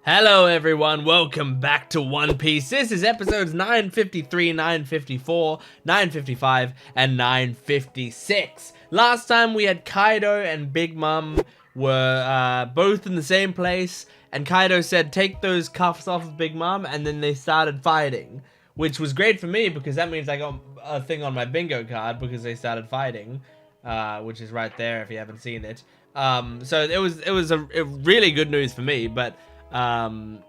Hello everyone, welcome back to One Piece. This is episodes 953, 954, 955, and 956. Last time we had Kaido and Big Mom were both in the same place, and Kaido said take those cuffs off of Big Mom, and then they started fighting. Which was great for me because that means I got a thing on my bingo card because they started fighting, which is right there if you haven't seen it. So it was a really good news for me, but I'm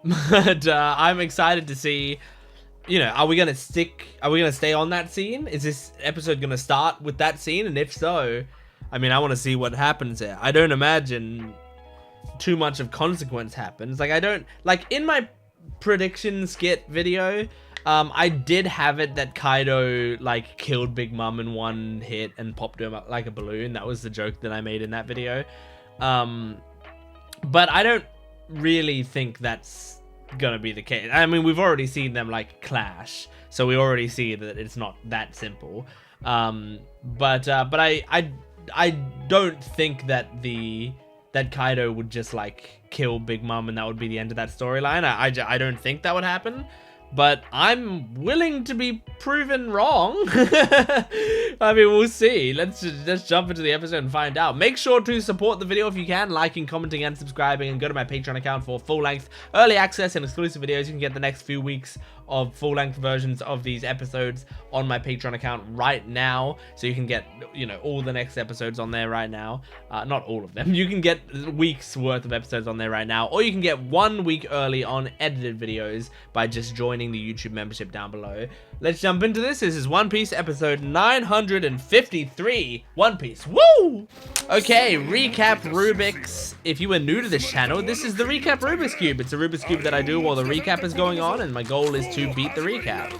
excited to see, you know, are we gonna stay on that scene? Is this episode gonna start with that scene? And if so, I mean, I want to see what happens there. I don't imagine too much of consequence happens. Like, I don't, like, in my prediction skit video, I did have it that Kaido, like, killed Big Mom in one hit and popped him up like a balloon. That was the joke that I made in that video. But I don't really think that's gonna be the case. I mean, we've already seen them like clash, so we already see that it's not that simple. But I don't think that that Kaido would just like kill Big Mom and that would be the end of that storyline. I don't think that would happen. But I'm willing to be proven wrong. I mean, we'll see. Let's jump into the episode and find out. Make sure to support the video if you can, liking, commenting, and subscribing, and go to my Patreon account for full-length early access and exclusive videos. You can get the next few weeks of full-length versions of these episodes on my Patreon account right now. So you can get, you know, all the next episodes on there right now. Not all of them. You can get weeks worth of episodes on there right now, or you can get 1 week early on edited videos by just joining the YouTube membership down below. Let's jump into this. This is One Piece episode 953. One Piece. Woo! Okay, recap Rubik's. If you are new to this channel, this is the recap Rubik's Cube. It's a Rubik's Cube that I do while the recap is going on, and my goal is to beat the recap.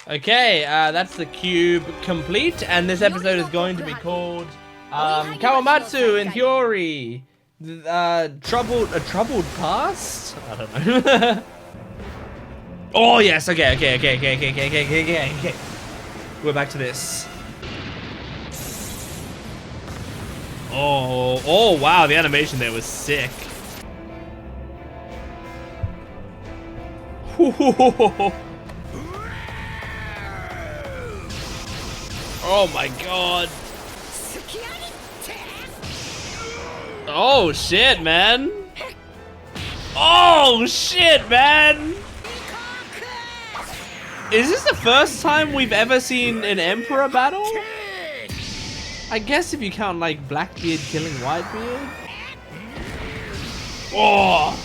Okay, that's the cube complete, and this episode is going to be called Kawamatsu and Hyori. Troubled past? I don't know. Oh yes, okay. We're back to this. Oh wow, the animation there was sick. Oh my god. Oh shit, man. Oh shit, man. Is this the first time we've ever seen an Emperor battle? I guess if you count like Blackbeard killing Whitebeard. Oh.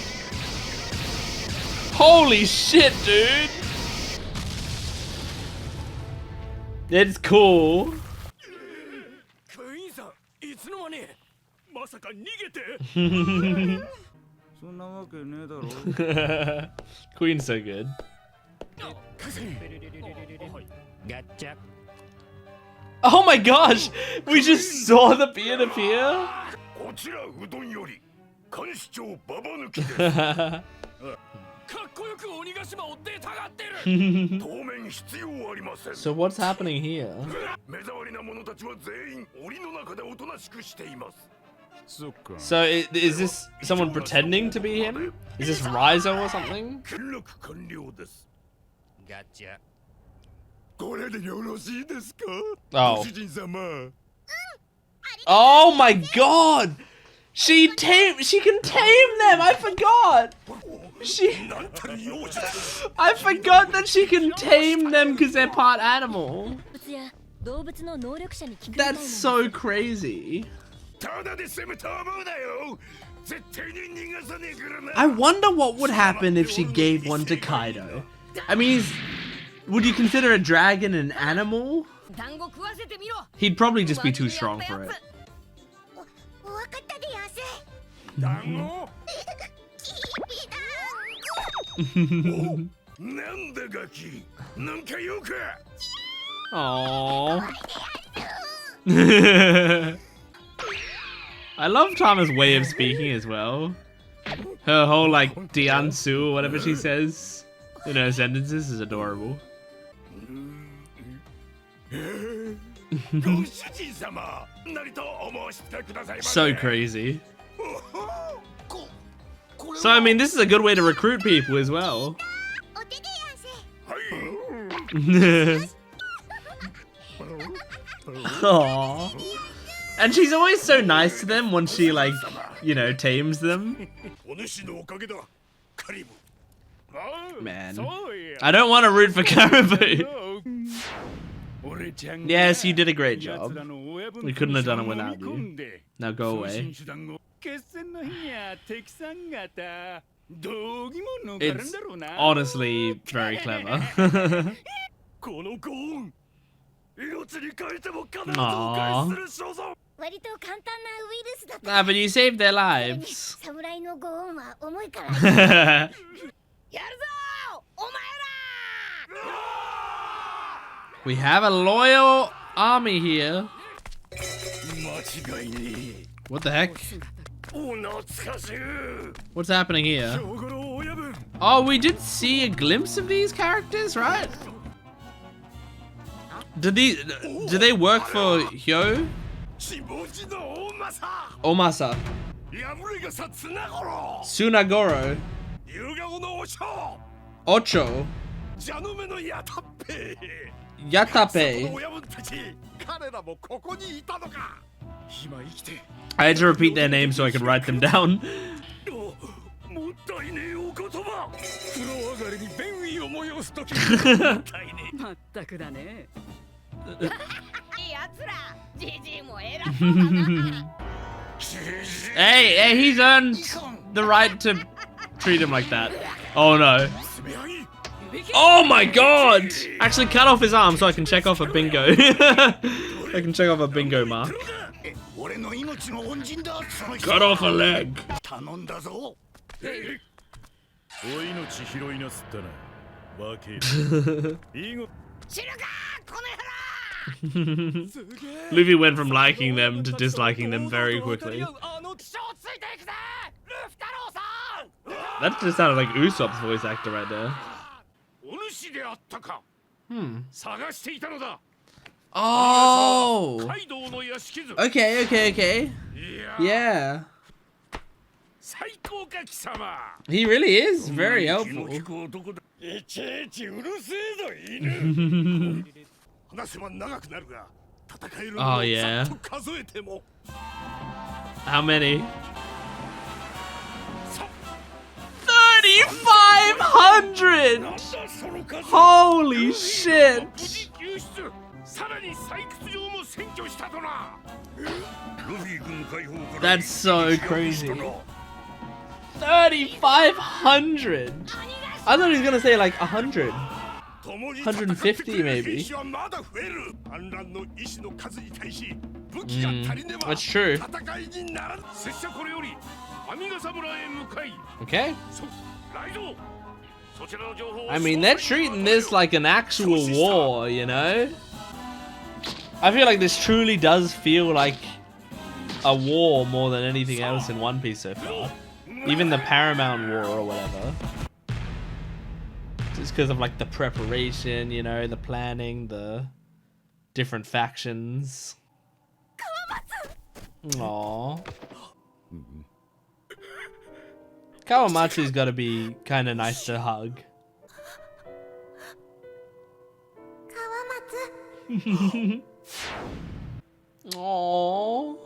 Holy shit, dude. It's cool. Queen's so good. Oh my gosh! We just saw the beard appear? So what's happening here? So is this someone pretending to be him? Is this Rizzo or something? Oh. Oh my god! She can tame them! I forgot! I forgot that she can tame them because they're part animal. That's so crazy. I wonder what would happen if she gave one to Kaido. I mean, would you consider a dragon an animal? He'd probably just be too strong for it. Aww. I love Tama's way of speaking as well. Her whole like Diansu or whatever she says in her sentences is adorable. So crazy. So I mean, this is a good way to recruit people as well. Aww. And she's always so nice to them once she, like, you know, tames them. Man, I don't want to root for Caribou. Yes, you did a great job. We couldn't have done it without you. Now go away. It's honestly very clever. Aww. Nah, but you saved their lives. We have a loyal army here. What the heck? What's happening here? Oh, we did see a glimpse of these characters, right? Do they work for Hyo? Omasa. Tsunagoro. Ocho. Yatape. I had to repeat their names so I could write them down. Hey, he's earned the right to treat him like that. Oh no. Oh my god! Actually cut off his arm so I can check off a bingo. I can check off a bingo mark. Cut off a leg. Luffy went from liking them to disliking them very quickly. That just sounded like Usopp's voice actor right there. Oh! Okay. Yeah. He really is very helpful. Oh yeah. How many? 3,500! Holy shit! That's so crazy. 3,500! I thought he was gonna say like 100. 150 maybe. That's true. Okay. I mean, they're treating this like an actual war, you know? I feel like this truly does feel like a war more than anything else in One Piece so far. Even the Paramount War or whatever. Just because of like the preparation, you know, the planning, the different factions. Aww. Kawamatsu's gotta be kind of nice to hug. Aww.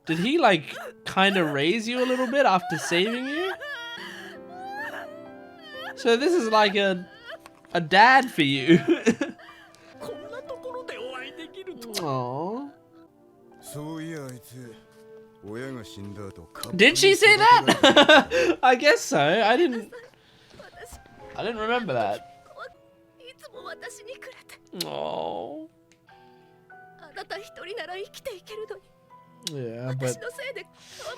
Did he like kind of raise you a little bit after saving you? So this is like a dad for you. Aww. Did she say that? I guess so. I didn't remember that. Oh. Yeah, but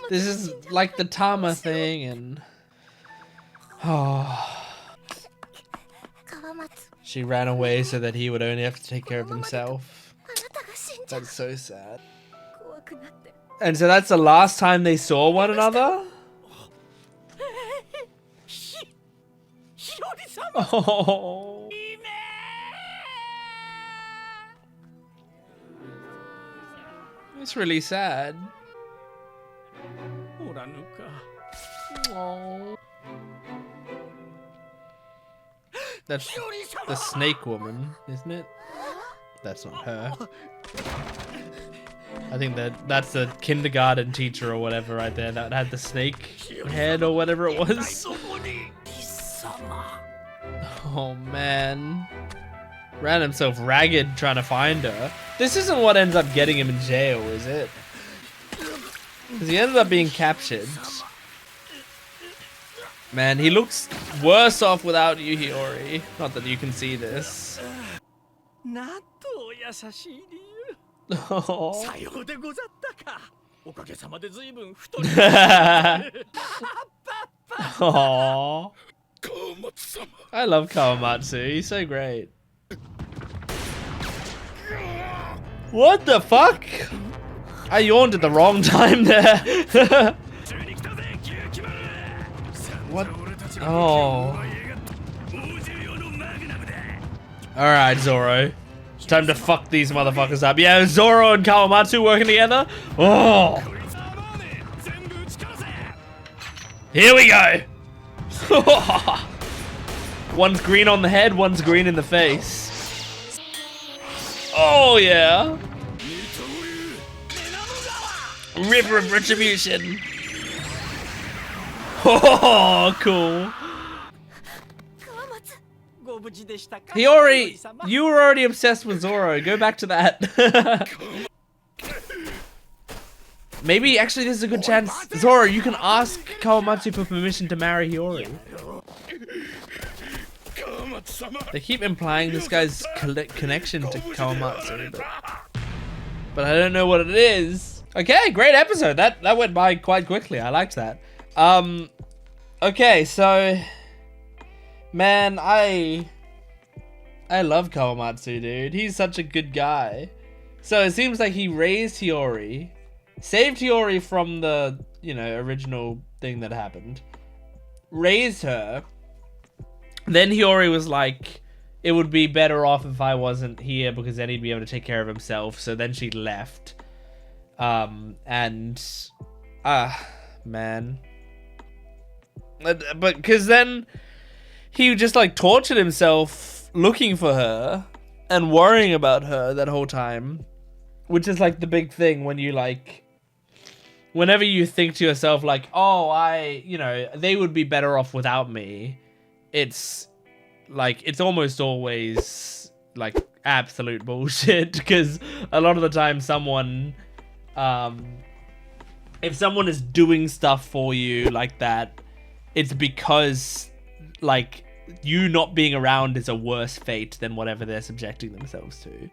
this is like the Tama thing, and she ran away so that he would only have to take care of himself. That's so sad. And so that's the last time they saw one another? Oh. It's really sad. Oh. That's the snake woman, isn't it? That's not her. I think that's the kindergarten teacher or whatever right there that had the snake head or whatever it was. Oh man. Ran himself ragged trying to find her. This isn't what ends up getting him in jail, is it? Because he ended up being captured. Man, he looks worse off without you, Hiyori. Not that you can see this. Oh. Aww. I love Kawamatsu. He's so great. What the fuck? I yawned at the wrong time there. What? Oh. Alright, Zoro. It's time to fuck these motherfuckers up. Yeah, Zoro and Kawamatsu working together. Oh. Here we go. One's green on the head, one's green in the face. Oh yeah. River of Retribution. Oh, cool. Hiyori, you were already obsessed with Zoro. Go back to that. Maybe, actually, this is a good chance. Zoro, you can ask Kawamatsu for permission to marry Hiyori. They keep implying this guy's connection to Kawamatsu, but I don't know what it is. Okay, great episode. That went by quite quickly. I liked that. Okay, so, man, I love Kawamatsu, dude. He's such a good guy. So it seems like he raised Hiyori, saved Hiyori from the, you know, original thing that happened, raised her. Then Hiyori was like, it would be better off if I wasn't here because then he'd be able to take care of himself. So then she left. Man. But because then he just like tortured himself looking for her and worrying about her that whole time, which is like the big thing when you like, whenever you think to yourself like, oh, you know, they would be better off without me. It's like, it's almost always like absolute bullshit, because a lot of the time someone, if someone is doing stuff for you like that, it's because like you not being around is a worse fate than whatever they're subjecting themselves to.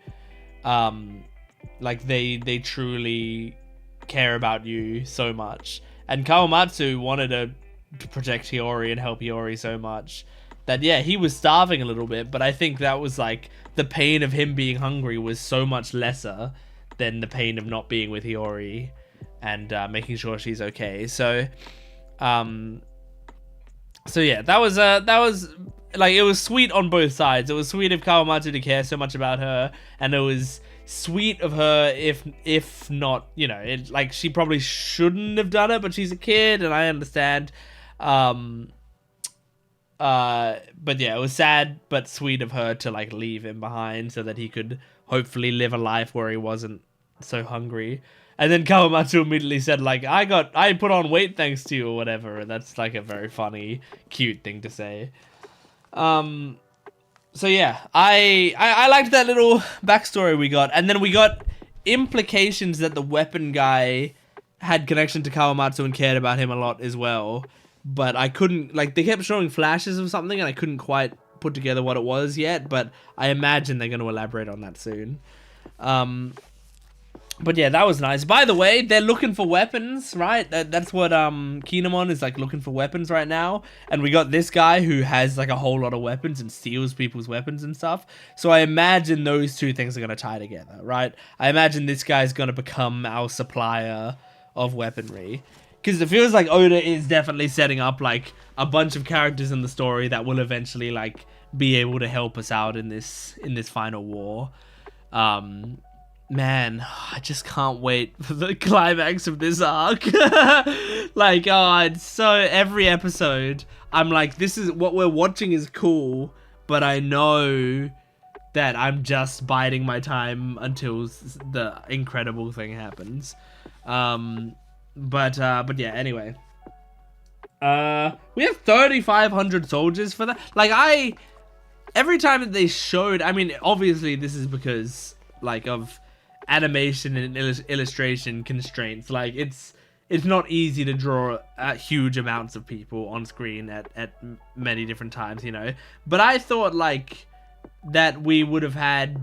Like they truly care about you so much, and Kawamatsu wanted to protect Hiyori and help Hiyori so much that, yeah, he was starving a little bit, but I think that was like the pain of him being hungry was so much lesser than the pain of not being with Hiyori and making sure she's okay. So yeah, that was like, it was sweet on both sides. It was sweet of Kawamatsu to care so much about her, and it was sweet of her if not, you know, it, like, she probably shouldn't have done it, but she's a kid and I understand. But yeah, it was sad but sweet of her to like leave him behind so that he could hopefully live a life where he wasn't so hungry. And then Kawamatsu immediately said like, I put on weight thanks to you or whatever, and that's like a very funny, cute thing to say. So yeah, I liked that little backstory we got, and then we got implications that the weapon guy had connection to Kawamatsu and cared about him a lot as well. But I couldn't, like, they kept showing flashes of something and I couldn't quite put together what it was yet, but I imagine they're going to elaborate on that soon. But yeah, that was nice. By the way, they're looking for weapons, right? That's what Kinemon is like, looking for weapons right now. And we got this guy who has like a whole lot of weapons and steals people's weapons and stuff. So I imagine those two things are going to tie together, right? I imagine this guy's going to become our supplier of weaponry. Because it feels like Oda is definitely setting up like a bunch of characters in the story that will eventually like be able to help us out in this final war. man, I just can't wait for the climax of this arc. Like, oh, it's so every episode, I'm like, this is what we're watching is cool, but I know that I'm just biding my time until the incredible thing happens. But yeah, anyway. We have 3,500 soldiers for that. Like, every time that they showed, I mean, obviously this is because, like, of animation and illustration constraints. Like, it's not easy to draw huge amounts of people on screen at many different times, you know. But I thought, like, that we would have had,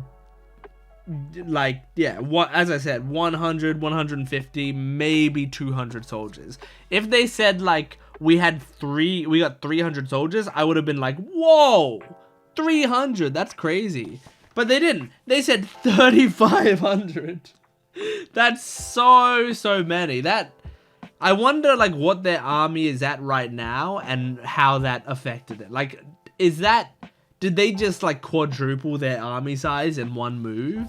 like, yeah, as I said, 100, 150, maybe 200 soldiers. If they said, like, we got 300 soldiers, I would have been like, whoa, 300, that's crazy. But they didn't. They said 3,500. That's so many. I wonder, like, what their army is at right now and how that affected it. Like, did they just, like, quadruple their army size in one move?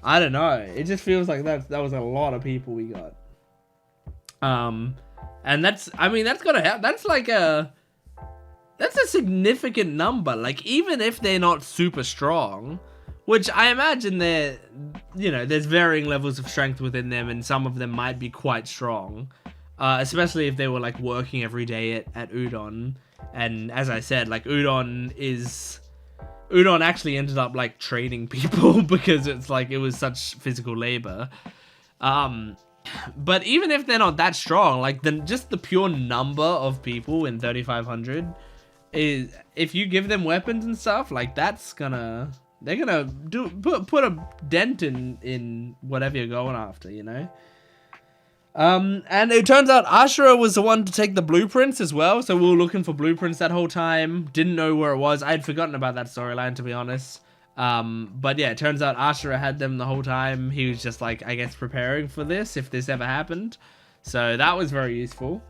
I don't know. It just feels like that was a lot of people we got. And that's gotta help. That's a significant number. Like, even if they're not super strong, which I imagine there's varying levels of strength within them, and some of them might be quite strong. Especially if they were, like, working every day at Udon. And as I said, like, Udon actually ended up, like, training people because it's like it was such physical labor. But even if they're not that strong, like, then just the pure number of people in 3,500 is, if you give them weapons and stuff, like, they're gonna put a dent in whatever you're going after, you know. And it turns out Ashura was the one to take the blueprints as well, so we were looking for blueprints that whole time. Didn't know where it was. I'd forgotten about that storyline, to be honest. But yeah, it turns out Ashura had them the whole time. He was just, like, I guess, preparing for this, if this ever happened. So that was very useful.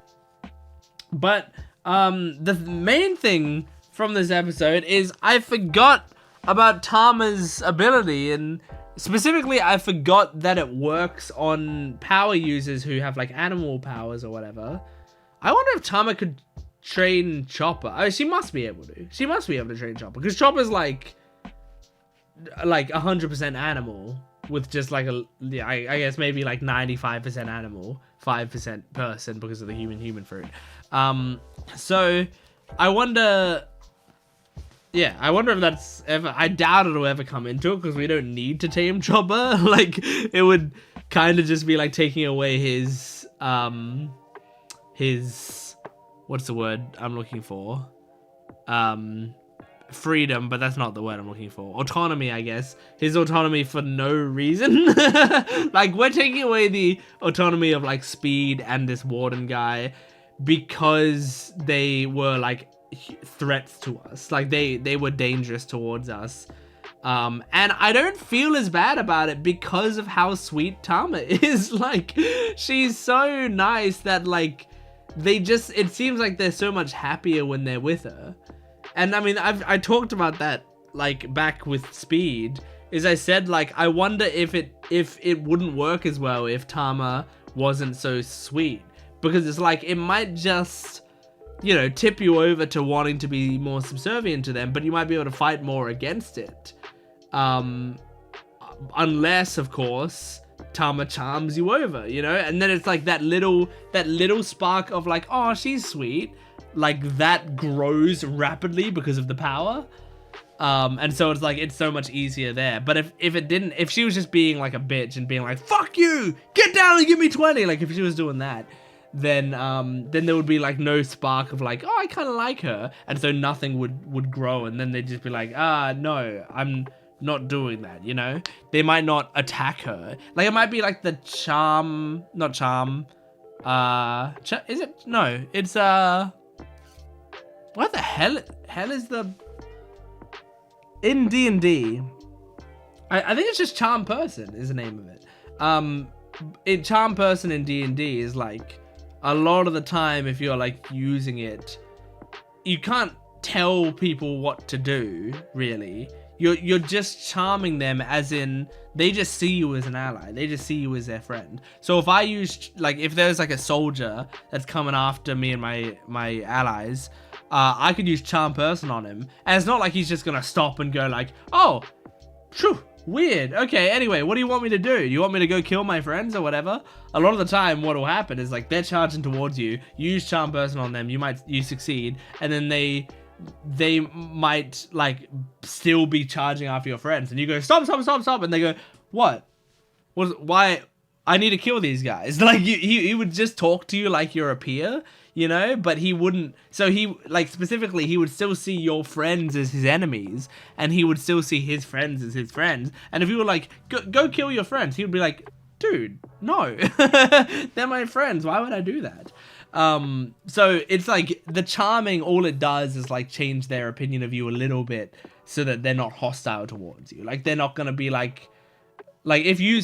But the main thing from this episode is I forgot about Tama's ability, and specifically, I forgot that it works on power users who have, like, animal powers or whatever. I wonder if Tama could train Chopper. Oh, she must be able to. She must be able to train Chopper, because Chopper's, like 100% animal with just, like, I guess maybe, like, 95% animal, 5% person because of the human fruit. So I wonder... Yeah, I wonder if that's ever... I doubt it'll ever come into it, because we don't need to tame Chopper. Like, it would kind of just be like taking away his... What's the word I'm looking for? Freedom, but that's not the word I'm looking for. Autonomy, I guess. His autonomy for no reason. Like, we're taking away the autonomy of, like, Speed and this Warden guy because they were, like, threats to us. Like, they were dangerous towards us. And I don't feel as bad about it because of how sweet Tama is. Like, she's so nice that, like, it seems like they're so much happier when they're with her. And I mean, I talked about that, like, back with Speed, is I said, like, I wonder if it wouldn't work as well if Tama wasn't so sweet, because it's like, it might just, you know, tip you over to wanting to be more subservient to them, but you might be able to fight more against it. Unless, of course, Tama charms you over, you know? And then it's like that little spark of, like, oh, she's sweet. Like, that grows rapidly because of the power. And so it's like, it's so much easier there. But if she was just being like a bitch and being like, fuck you, get down and give me 20. Like, if she was doing that, then there would be, like, no spark of, like, oh, I kind of like her. And so nothing would grow. And then they'd just be like, no, I'm not doing that, you know? They might not attack her. Like, it might be like the not charm. Is it? No, it's, what the hell is the... In D&D, I think it's just Charm Person is the name of it. Charm Person in D&D is, like, a lot of the time, if you're, like, using it, you can't tell people what to do, really. You're just charming them, as in they just see you as an ally. They just see you as their friend. So if I use, like, if there's like a soldier that's coming after me and my allies, I could use charm person on him, and it's not like he's just gonna stop and go like, oh, phew, weird. Okay, anyway, what do you want me to do? You want me to go kill my friends or whatever? A lot of the time, what will happen is like they're charging towards you. You use charm person on them. You succeed, and then they might like still be charging after your friends, and you go stop, and they go, what? Why? I need to kill these guys. Like he would just talk to you like you're a peer, you know, but he wouldn't. So he, like, specifically, he would still see your friends as his enemies, and he would still see his friends as his friends. And if you were like, go kill your friends, he would be like, dude, no, they're my friends. Why would I do that? So it's like the charming, all it does is like change their opinion of you a little bit so that they're not hostile towards you. Like they're not going to be like if you,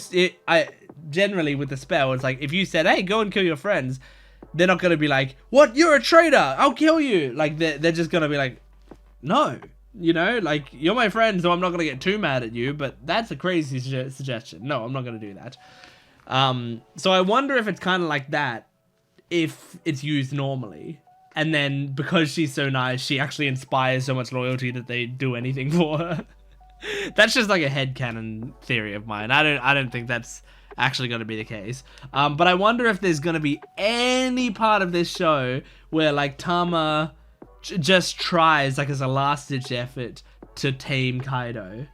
generally with the spell, it's like if you said, hey, go and kill your friends, they're not going to be like, what? You're a traitor. I'll kill you. Like they're just going to be like, no, you know, like you're my friend, so I'm not going to get too mad at you, but that's a crazy suggestion. No, I'm not going to do that. So I wonder if it's kind of like that if it's used normally, and then because she's so nice, she actually inspires so much loyalty that they do anything for her. That's just like a headcanon theory of mine. I don't think that's actually going to be the case. But I wonder if there's going to be any part of this show where like Tama just tries, like, as a last ditch effort to tame Kaido,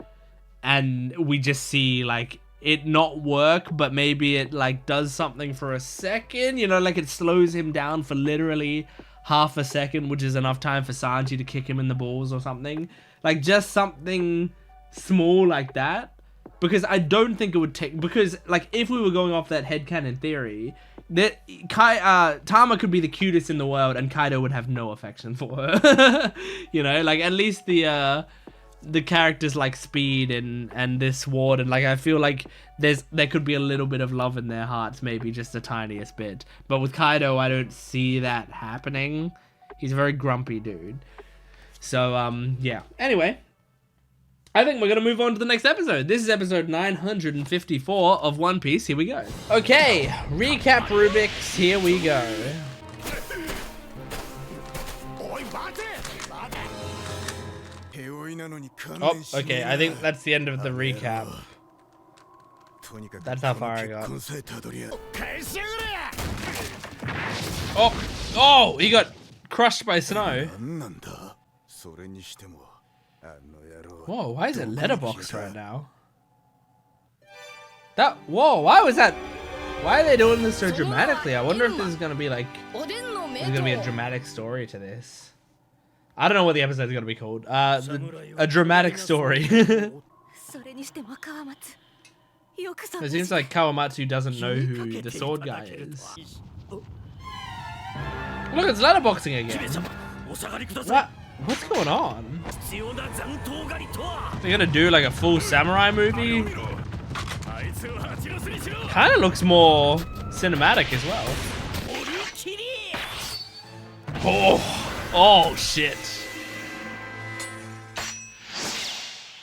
and we just see like it not work, but maybe it like does something for a second, you know, like it slows him down for literally half a second, which is enough time for Sanji to kick him in the balls or something. Like just something small like that, because I don't think it would take, because like if we were going off that headcanon theory, that Tama could be the cutest in the world and Kaido would have no affection for her. You know, like at least the characters like Speed and this Sword, and like I feel like there could be a little bit of love in their hearts, maybe just the tiniest bit. But with Kaido, I don't see that happening. He's a very grumpy dude. So yeah. Anyway, I think we're gonna move on to the next episode. This is episode 954 of One Piece. Here we go. Okay, recap Rubik's. Here we go. Oh, okay, I think that's the end of the recap. That's how far I got. Oh, he got crushed by snow. Whoa, why is it letterbox right now? Whoa, why was that? Why are they doing this so dramatically? I wonder if this is gonna be like, there's gonna be a dramatic story to this. I don't know what the episode is going to be called. A dramatic story. It seems like Kawamatsu doesn't know who the sword guy is. Look, it's letterboxing again. What's going on? They're going to do like a full samurai movie? Kind of looks more cinematic as well. Oh shit.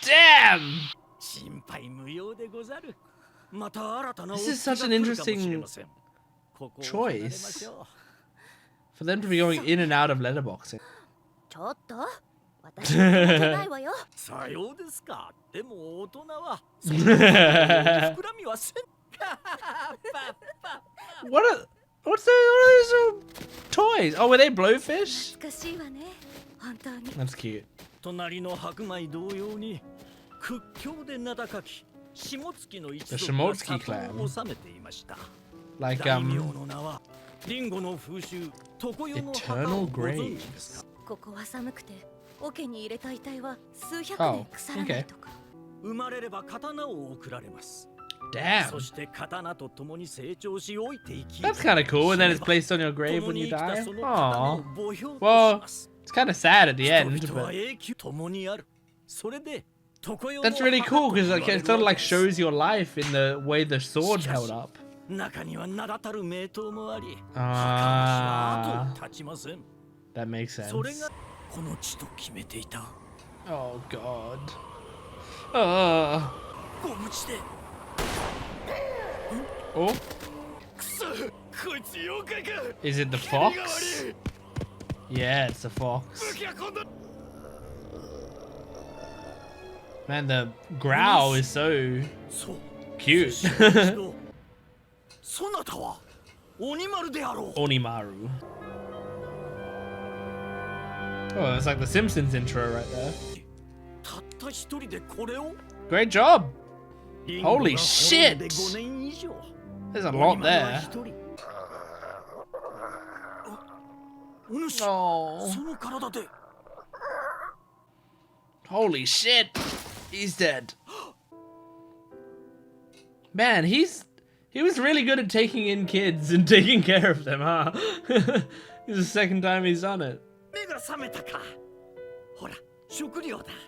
Damn! This is such an interesting choice for them to be going in and out of letterboxing. What are those toys? Oh, were they blowfish? That's cute. The Shimotsky clan. Like, Eternal Graves. Oh, okay. Damn. That's kind of cool, and then it's placed on your grave when you die. Aww. Well, it's kind of sad at the end, but that's really cool because like, it sort of like shows your life in the way the sword held up. That makes sense. Oh god. Oh. Is it the fox? Yeah, it's the fox. Man, the growl is so cute. Onimaru. Oh, it's like the Simpsons intro right there. Great job! Holy shit! There's a lot there. Oh. Holy shit! He's dead. Man, he was really good at taking in kids and taking care of them, huh? This is the second time he's done it.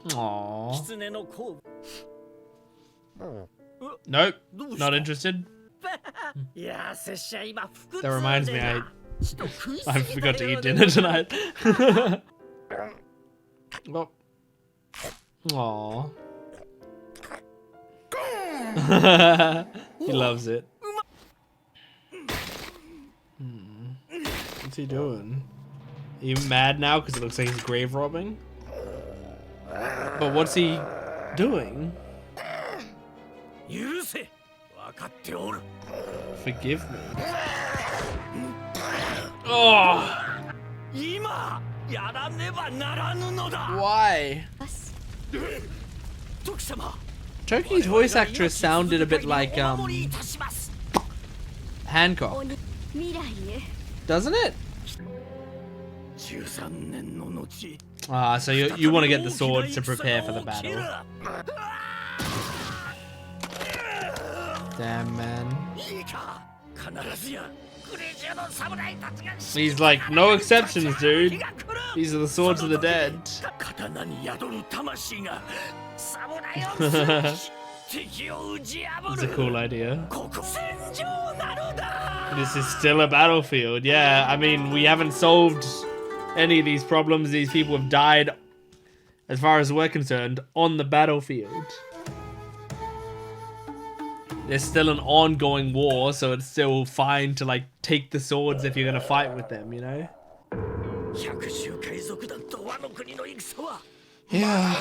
Aww. Nope, not interested. That reminds me, I forgot to eat dinner tonight. Oh. Aww. He loves it. What's he doing? Are you mad now because it looks like he's grave robbing? But what's he doing? Forgive me. Oh! Why? Toki's voice actress sounded a bit like Hancock, doesn't it? Ah, so you want to get the swords to prepare for the battle. Damn, man. He's like, no exceptions, dude. These are the swords of the dead. It's a cool idea. This is still a battlefield. Yeah, I mean, we haven't solved any of these problems. These people have died, as far as we're concerned, on the battlefield. There's still an ongoing war, so it's still fine to like take the swords if you're gonna fight with them, you know? Yeah.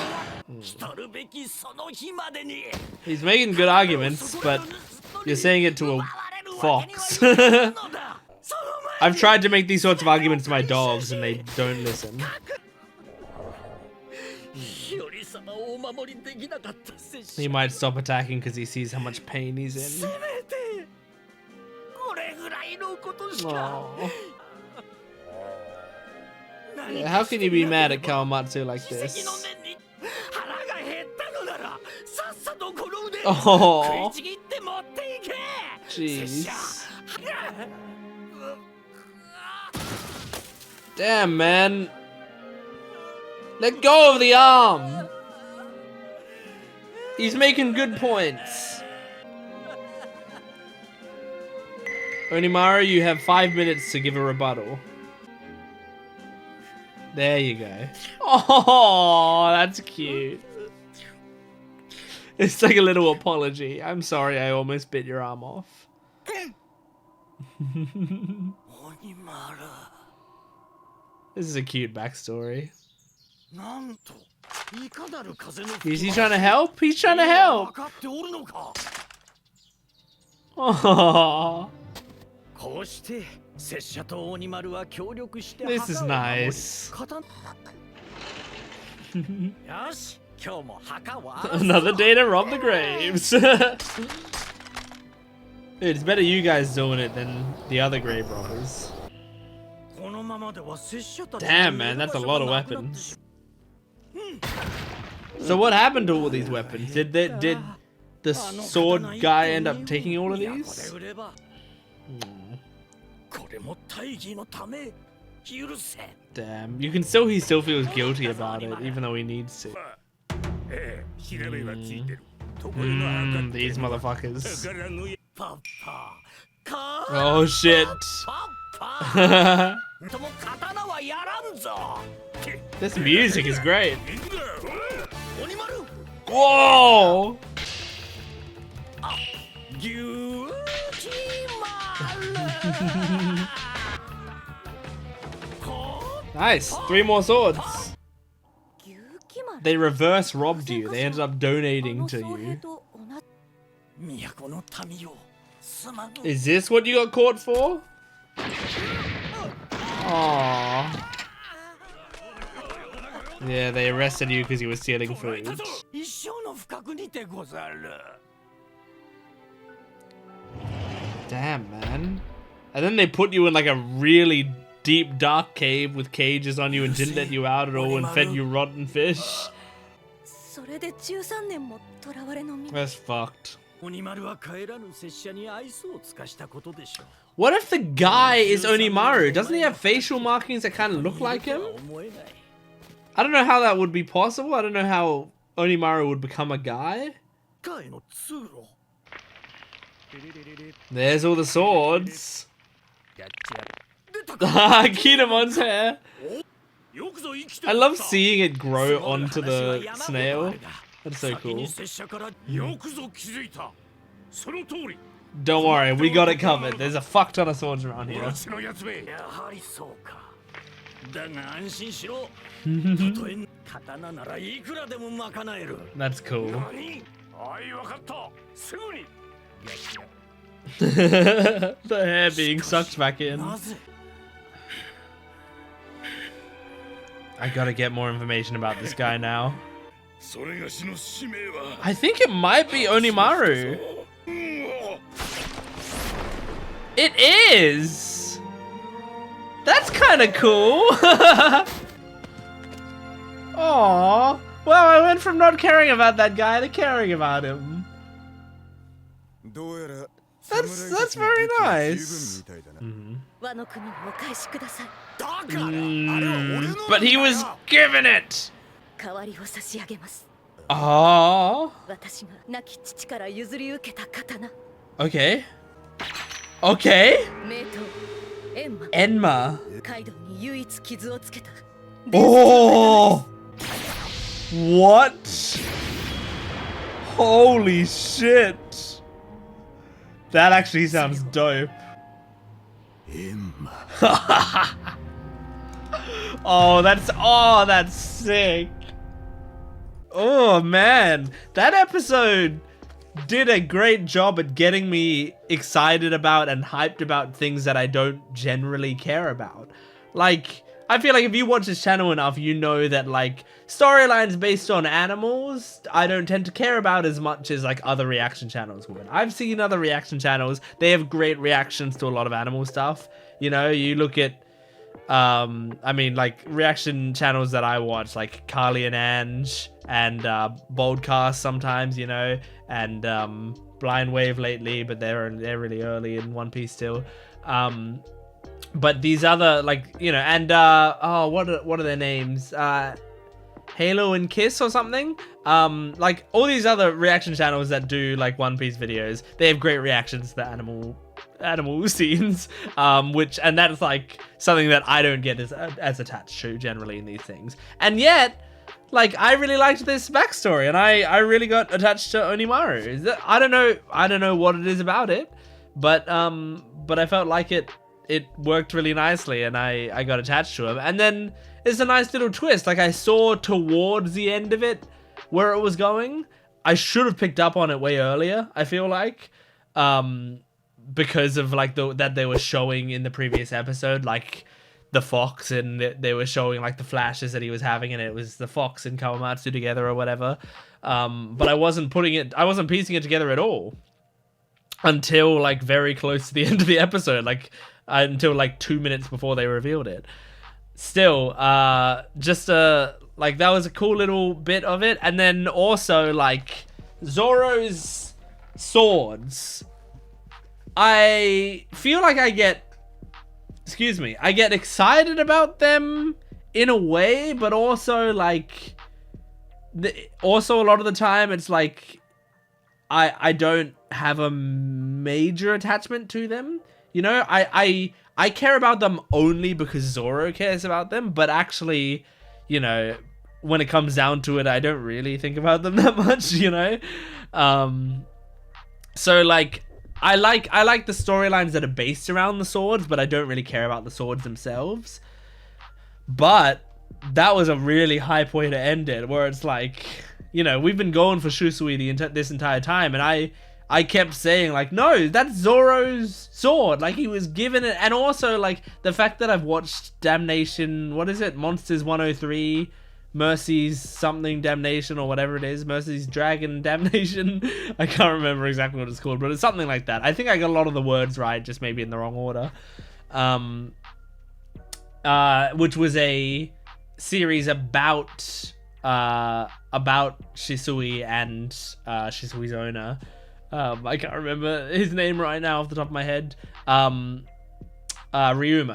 He's making good arguments, but you're saying it to a fox. I've tried to make these sorts of arguments to my dogs and they don't listen. He might stop attacking because he sees how much pain he's in. Aww. Yeah, how can you be mad at Kawamatsu like this? Oh, jeez. Damn, man. Let go of the arm. He's making good points. Onimaru, you have 5 minutes to give a rebuttal. There you go. Oh, that's cute. It's like a little apology. I'm sorry I almost bit your arm off. This is a cute backstory. Is he trying to help? He's trying to help. Oh. This is nice. Another day to rob the graves. It's better you guys doing it than the other grave robbers. Damn, man, that's a lot of weapons. So what happened to all these weapons? Did the sword guy end up taking all of these? Damn, you can still, he still feels guilty about it, even though he needs to. These motherfuckers. Oh shit. This music is great. Whoa! Nice. 3 more swords. They reverse robbed you. They ended up donating to you. Is this what you got caught for? Aww. Yeah, they arrested you because you were stealing food. Damn, man. And then they put you in like a really deep, dark cave with cages on you and didn't let you out at all and fed you rotten fish. That's fucked. What if the guy is Onimaru? Doesn't he have facial markings that kind of look like him? I don't know how that would be possible. I don't know how Onimaru would become a guy. There's all the swords. Kinemon's hair. I love seeing it grow onto the snail. That's so cool. Don't worry, we got it covered. There's a fuck ton of swords around here. That's cool. The hair being sucked back in. I gotta get more information about this guy now. I think it might be Onimaru. It is! That's kind of cool! Aww. Well, I went from not caring about that guy to caring about him. That's very nice. But he was given it! Oh. Okay. Okay. Enma. Oh. What? Holy shit. That actually sounds dope. Oh, that's sick. Oh man, that episode did a great job at getting me excited about and hyped about things that I don't generally care about. Like, I feel like if you watch this channel enough, you know that like storylines based on animals, I don't tend to care about as much as like other reaction channels would. I've seen other reaction channels, they have great reactions to a lot of animal stuff. You know, you look at, I mean, like reaction channels that I watch, like Carly and Ange, and Boldcast sometimes, you know, and Blind Wave lately, but they're really early in One Piece still. But these other, like, you know, and oh, what are their names? Halo and Kiss or something. Like all these other reaction channels that do like One Piece videos, they have great reactions to the animal scenes, and that's like something that I don't get as attached to generally in these things. And yet, like, I really liked this backstory, and I really got attached to Onimaru. I don't know what it is about it, but I felt like it worked really nicely, and I got attached to him. And then it's a nice little twist. Like, I saw towards the end of it where it was going. I should have picked up on it way earlier, I feel like, because of like that they were showing in the previous episode, like the fox, and they were showing like the flashes that he was having, and it was the fox and Kawamatsu together or whatever. But I wasn't piecing it together at all until like very close to the end of the episode, like until like 2 minutes before they revealed it. Still, just like that was a cool little bit of it. And then also like Zoro's swords, I feel like I get excited about them in a way, but also like also a lot of the time it's like I don't have a major attachment to them. You know, I care about them only because Zoro cares about them, but actually, you know, when it comes down to it, I don't really think about them that much, you know? So like I like the storylines that are based around the swords, but I don't really care about the swords themselves. But that was a really high point to end it, where it's like, you know, we've been going for Shusui this entire time, and I kept saying like, no, that's Zoro's sword. Like, he was given it. And also like the fact that I've watched Damnation, what is it? Monsters 103, Mercy's something Damnation, or whatever it is. Mercy's Dragon Damnation. I can't remember exactly what it's called, but it's something like that. I think I got a lot of the words right, just maybe in the wrong order. Which was a series about Shisui and Shisui's owner. I can't remember his name right now off the top of my head. Ryuma,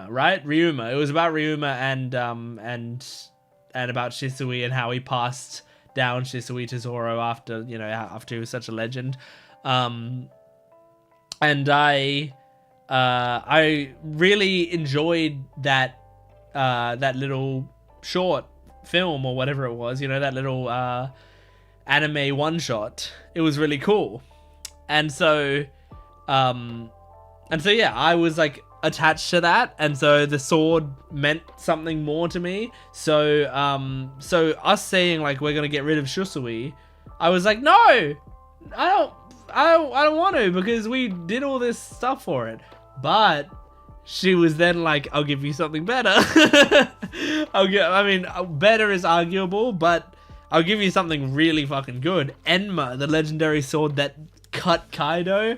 right? Ryuma. It was about Ryuma and about Shisui and how he passed down Shisui to Zoro after he was such a legend. And I really enjoyed that little short film, or whatever it was, you know, that little anime one shot. It was really cool. And so yeah, I was like attached to that, and so the sword meant something more to me. So us saying like we're gonna get rid of Shusui, I was like, no, I don't want to, because we did all this stuff for it. But she was then like, I'll give you something better. Better is arguable, but I'll give you something really fucking good. Enma, the legendary sword that cut Kaido.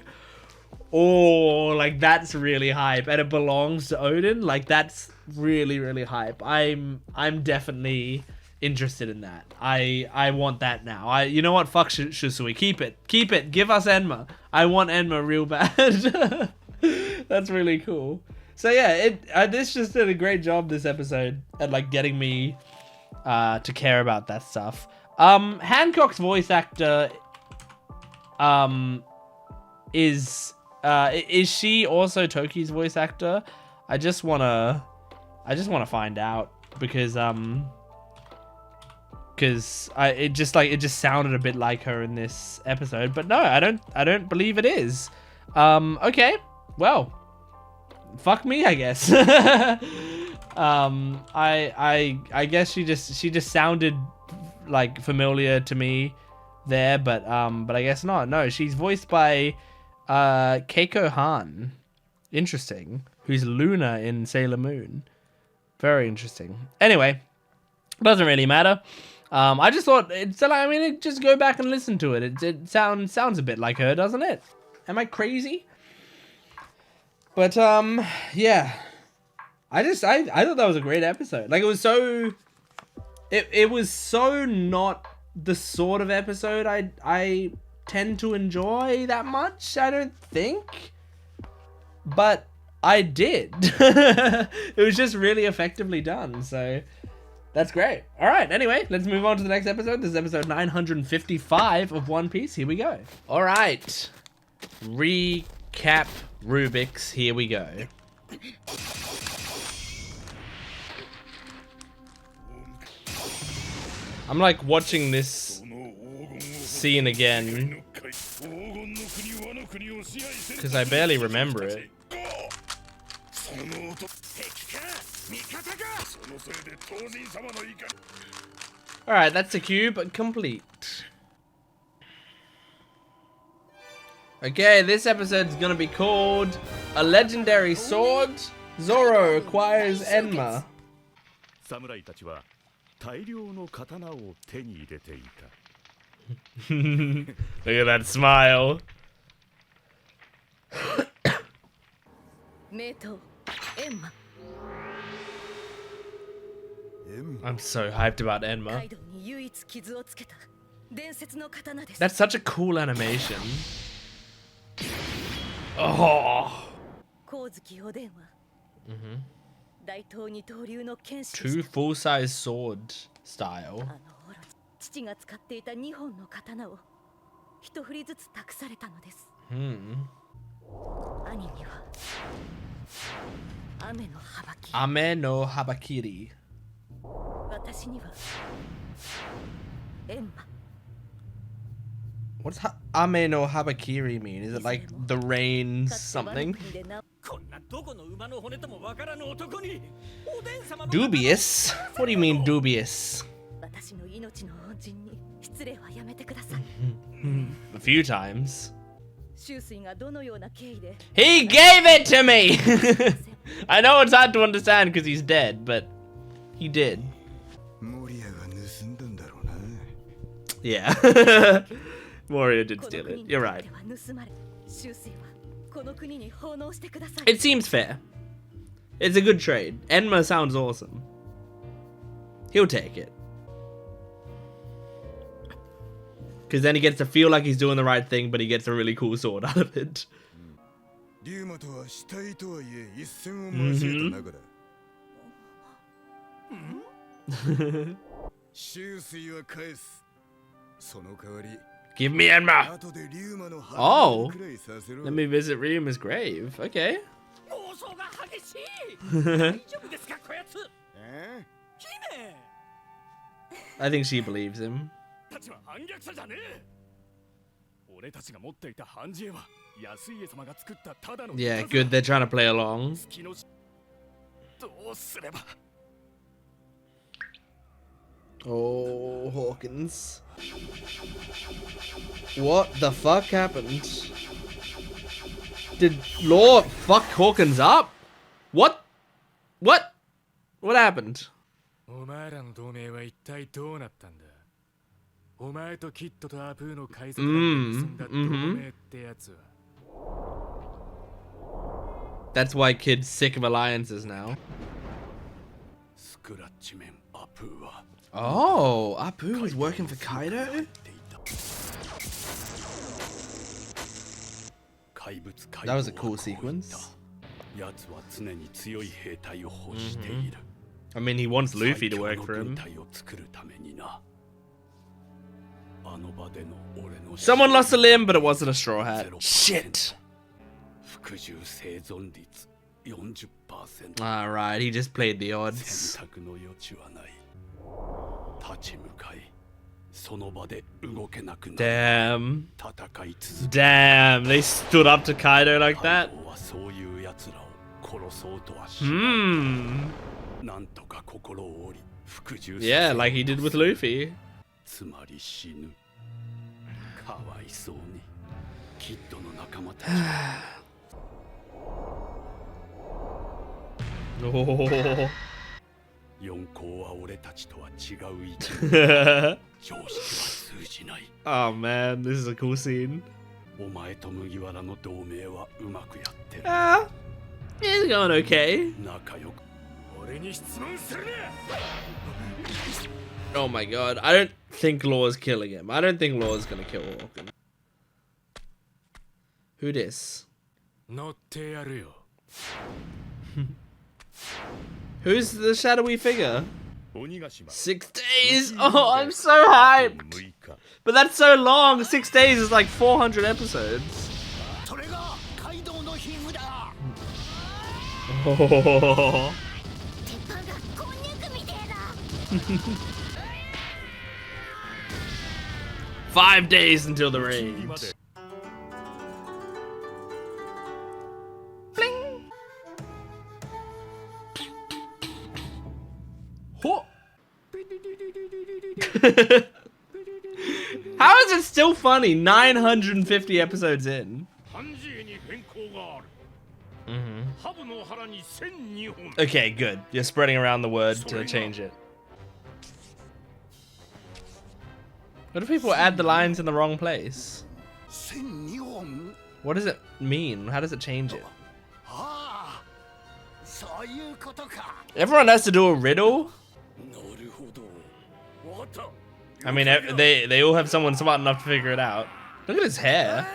Oh, like that's really hype, and it belongs to Odin. Like that's really, really hype. I'm definitely interested in that. I want that now. You know what? Fuck Shusui. Keep it. Give us Enma. I want Enma real bad. That's really cool. So yeah, this just did a great job this episode at like getting me to care about that stuff. Hancock's voice actor is she also Toki's voice actor? I just wanna find out, because it just sounded a bit like her in this episode, but no, I don't believe it is. Okay, well, fuck me, I guess. I guess she just sounded like familiar to me there, but I guess not. No, she's voiced by Keiko Han. Interesting. Who's Luna in Sailor Moon. Very interesting. Anyway, doesn't really matter. I just thought just go back and listen to it. It sounds a bit like her, doesn't it? Am I crazy? But yeah. I thought that was a great episode. Like, it was so not the sort of episode I tend to enjoy that much, I don't think. But I did. It was just really effectively done, so that's great. All right, anyway, let's move on to the next episode. This is episode 955 of One Piece. Here we go. All right. Recap Rubik's. Here we go. I'm like watching this scene again because I barely remember it. Alright, that's a cube complete. Okay, this episode's gonna be called A Legendary Sword. Zoro acquires Enma. Look at that smile. I'm so hyped about Enma. That's such a cool animation. Oh. Two full-size sword style. Ame no Habakiri. What's Ame no Habakiri mean? Is it like the rain something? Dubious? What do you mean dubious? A few times. He gave it to me! I know it's hard to understand because he's dead, but he did. Yeah. Moria did steal it. You're right. It seems fair. It's a good trade. Enma sounds awesome. He'll take it. Because then he gets to feel like he's doing the right thing, but he gets a really cool sword out of it. Give me Enma! Oh! Let me visit Ryuma's grave. Okay. I think she believes him. Yeah, good, they're trying to play along. Oh, Hawkins. What the fuck happened? Did Law fuck Hawkins up? What? What? What happened? That's why Kid's sick of alliances now. Oh, Apu was working for Kaido? That was a cool sequence. I mean, he wants Luffy to work for him. Someone lost a limb, but it wasn't a straw hat. Shit. Alright, he just played the odds. Damn. Damn, they stood up to Kaido like that? Yeah, like he did with Luffy. Oh. Oh man, this is a cool scene. It's going okay. Oh my god, I don't think Law's killing him. I don't think Law's gonna kill Hawkins. Who this? Who's the shadowy figure? 6 days? Oh, I'm so hyped! But that's so long! 6 days is like 400 episodes. Oh. 5 days until the raid. Bling. How is it still funny 950 episodes in? Okay, good. You're spreading around the word to change it. What if people add the lines in the wrong place? What does it mean? How does it change it? Everyone has to do a riddle? I mean, they all have someone smart enough to figure it out. Look at his hair.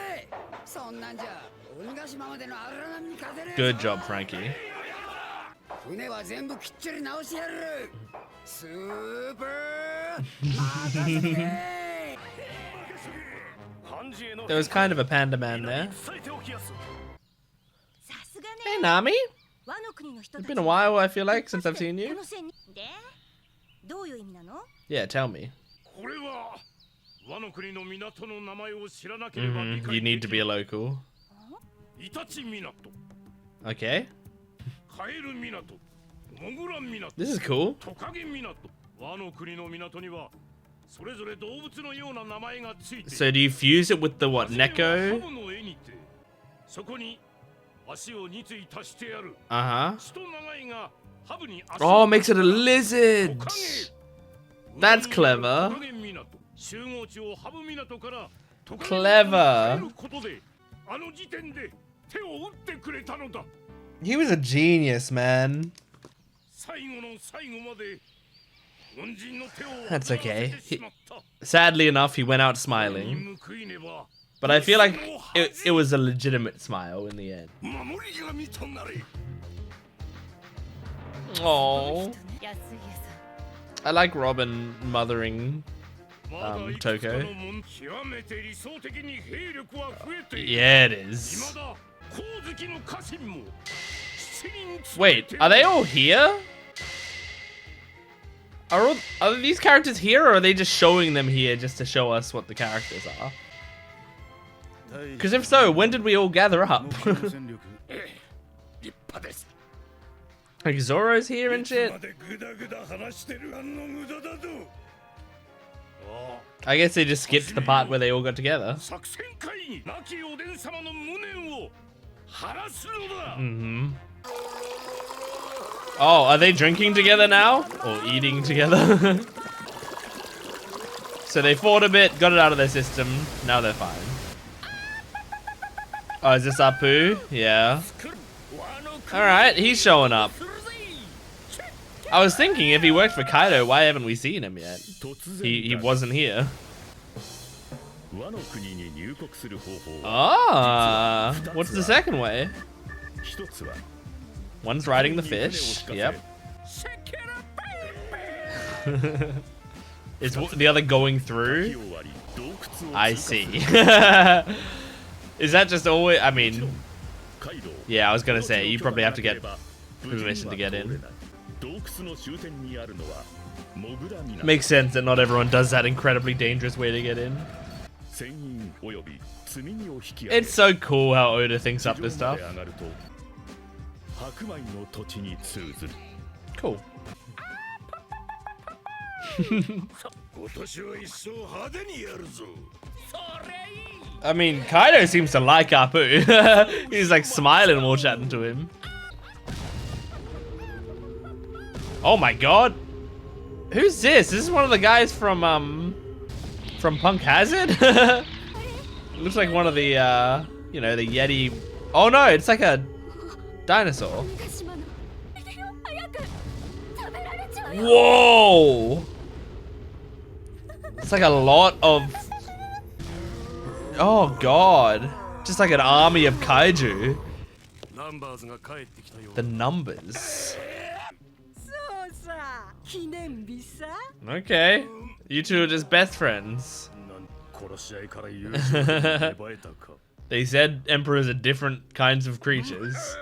Good job, Frankie. There was kind of a panda man there. Hey, Nami. It's been a while, I feel like, since I've seen you. Yeah, tell me. You need to be a local. Okay. This is cool. So do you fuse it with the what, Neko? Uh-huh. Oh, makes it a lizard. That's clever. Clever. He was a genius, man. That's okay. Sadly enough, he went out smiling. But I feel like it was a legitimate smile in the end. Oh, I like Robin mothering Toko. Yeah, it is. Wait, are they all here? Are these characters here, or are they just showing them here just to show us what the characters are? Because if so, when did we all gather up? Like Zoro's here and shit? I guess they just skipped the part where they all got together. Mm-hmm. Oh, are they drinking together now? Or eating together? So they fought a bit, got it out of their system, now they're fine. Oh, is this Apu? Yeah. Alright, he's showing up. I was thinking, if he worked for Kaido, why haven't we seen him yet? He wasn't here. Ah, what's the second way? One's riding the fish. Yep. Is the other going through? I see. Is that just always? I mean, yeah, I was gonna say you probably have to get permission to get in. Makes sense that not everyone does that incredibly dangerous way to get in. It's so cool how Oda thinks up this stuff. Cool. I mean, Kaido seems to like Apu. He's like smiling while chatting to him. Oh my god. Who's this? This is one of the guys from Punk Hazard? Looks like one of the, you know, the Yeti. Oh no, it's like a dinosaur. Whoa! It's like a lot of... Oh god. Just like an army of kaiju. The numbers. Okay. You two are just best friends. They said emperors are different kinds of creatures.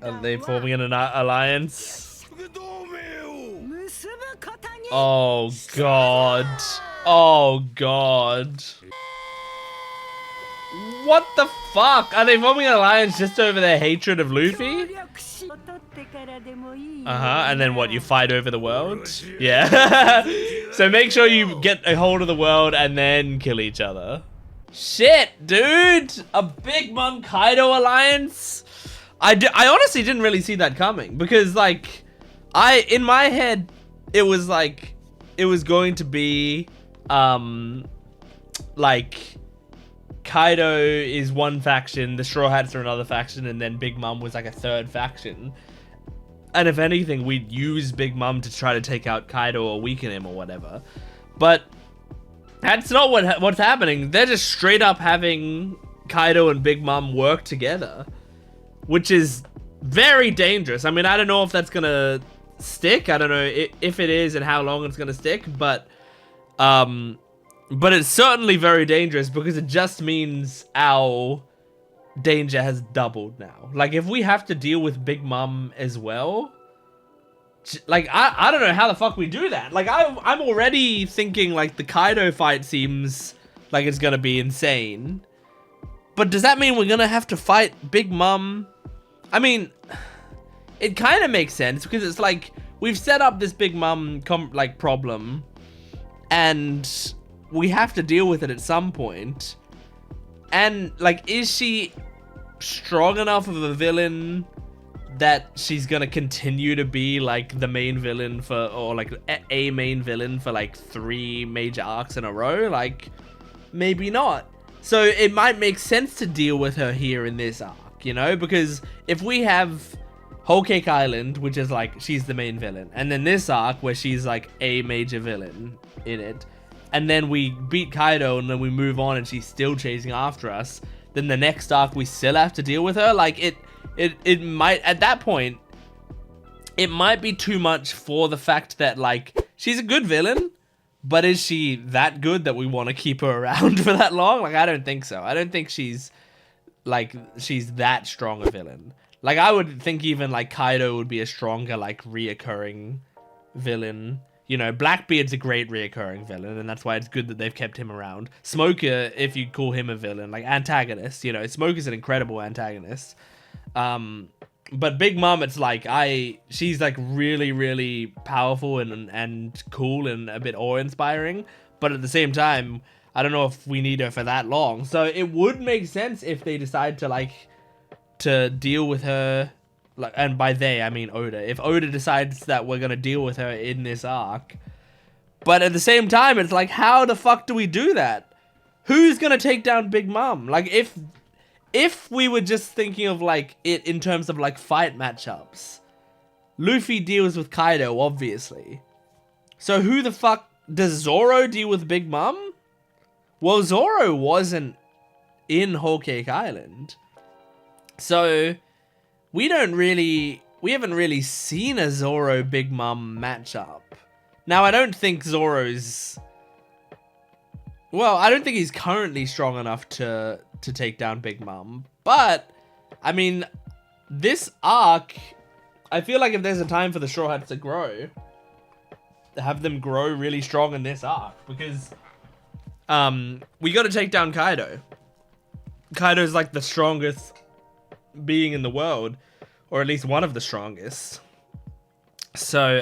Are they forming an alliance? Oh god. Oh god. What the fuck? Are they forming an alliance just over their hatred of Luffy? And then what, you fight over the world? Yeah. So make sure you get a hold of the world and then kill each other. Shit, dude! A Big Mom Kaido alliance? I honestly didn't really see that coming, because like, in my head, it was like, it was going to be, like, Kaido is one faction, the Straw Hats are another faction, and then Big Mom was like a third faction. And if anything, we'd use Big Mom to try to take out Kaido or weaken him or whatever. But that's not what's happening. They're just straight up having Kaido and Big Mom work together, which is very dangerous. I mean, I don't know if that's gonna stick. I don't know if it is and how long it's gonna stick, but it's certainly very dangerous, because it just means our danger has doubled now. Like, if we have to deal with Big Mom as well, like, I don't know how the fuck we do that. Like, I'm already thinking, like, the Kaido fight seems like it's gonna be insane. But does that mean we're gonna have to fight Big Mom? I mean, it kind of makes sense, because it's like, we've set up this Big Mom, like, problem, and we have to deal with it at some point. And, like, is she strong enough of a villain that she's gonna continue to be, like, the main villain for, or, like, a main villain for, like, 3 major arcs in a row? Like, maybe not. So it might make sense to deal with her here in this arc, you know? Because if we have Whole Cake Island, which is, like, she's the main villain, and then this arc where she's, like, a major villain in it, and then we beat Kaido and then we move on and she's still chasing after us, then the next arc we still have to deal with her. Like, it might, at that point, it might be too much for the fact that, like, she's a good villain, but is she that good that we want to keep her around for that long? Like, I don't think so. I don't think she's, like, she's that strong a villain. Like, I would think even, like, Kaido would be a stronger, like, reoccurring villain. You know, Blackbeard's a great reoccurring villain, and that's why it's good that they've kept him around. Smoker, if you call him a villain, like, antagonist, you know, Smoker's an incredible antagonist. But Big Mom, it's like, she's, like, really, really powerful and cool and a bit awe-inspiring, but at the same time, I don't know if we need her for that long. So it would make sense if they decide to, like, to deal with her, like, and by they I mean Oda. If Oda decides that we're gonna deal with her in this arc, but at the same time, it's like, how the fuck do we do that? Who's gonna take down Big Mom? Like, if we were just thinking of, like, it in terms of, like, fight matchups, Luffy deals with Kaido, obviously. So who the fuck does Zoro deal with Big Mom? Well, Zoro wasn't in Whole Cake Island, so we haven't really seen a Zoro Big Mom matchup. Now, I don't think Zoro's, well, I don't think he's currently strong enough to take down Big Mom. But, I mean, this arc, I feel like if there's a time for the Straw Hats to grow, have them grow really strong in this arc. Because, we gotta take down Kaido. Kaido's, like, the strongest being in the world, or at least one of the strongest. So,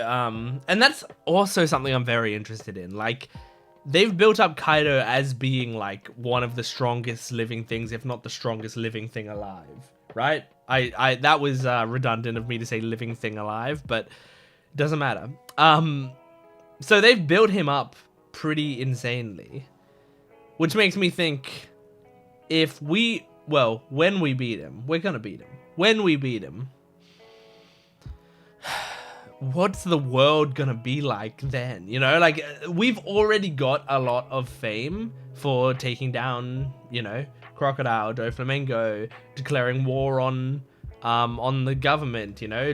and that's also something I'm very interested in. Like, they've built up Kaido as being, like, one of the strongest living things, if not the strongest living thing alive, right? That was redundant of me to say living thing alive, but it doesn't matter. So they've built him up pretty insanely, which makes me think, when we beat him, we're gonna beat him. When we beat him, what's the world gonna be like then? You know, like, we've already got a lot of fame for taking down, you know, Crocodile, Doflamingo, declaring war on the government, you know,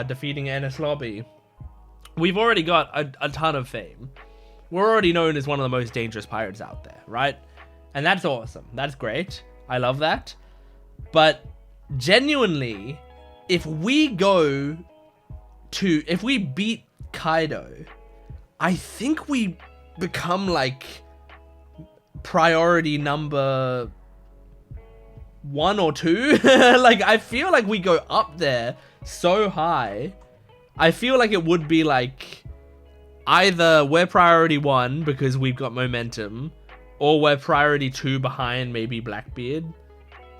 defeating Enies Lobby. We've already got a ton of fame. We're already known as one of the most dangerous pirates out there, right? And that's awesome. That's great. I love that. But genuinely, if we beat Kaido, I think we become, like, priority number 1 or 2. Like, I feel like we go up there so high. I feel like it would be, like, either we're priority 1 because we've got momentum, or we're priority 2 behind maybe Blackbeard.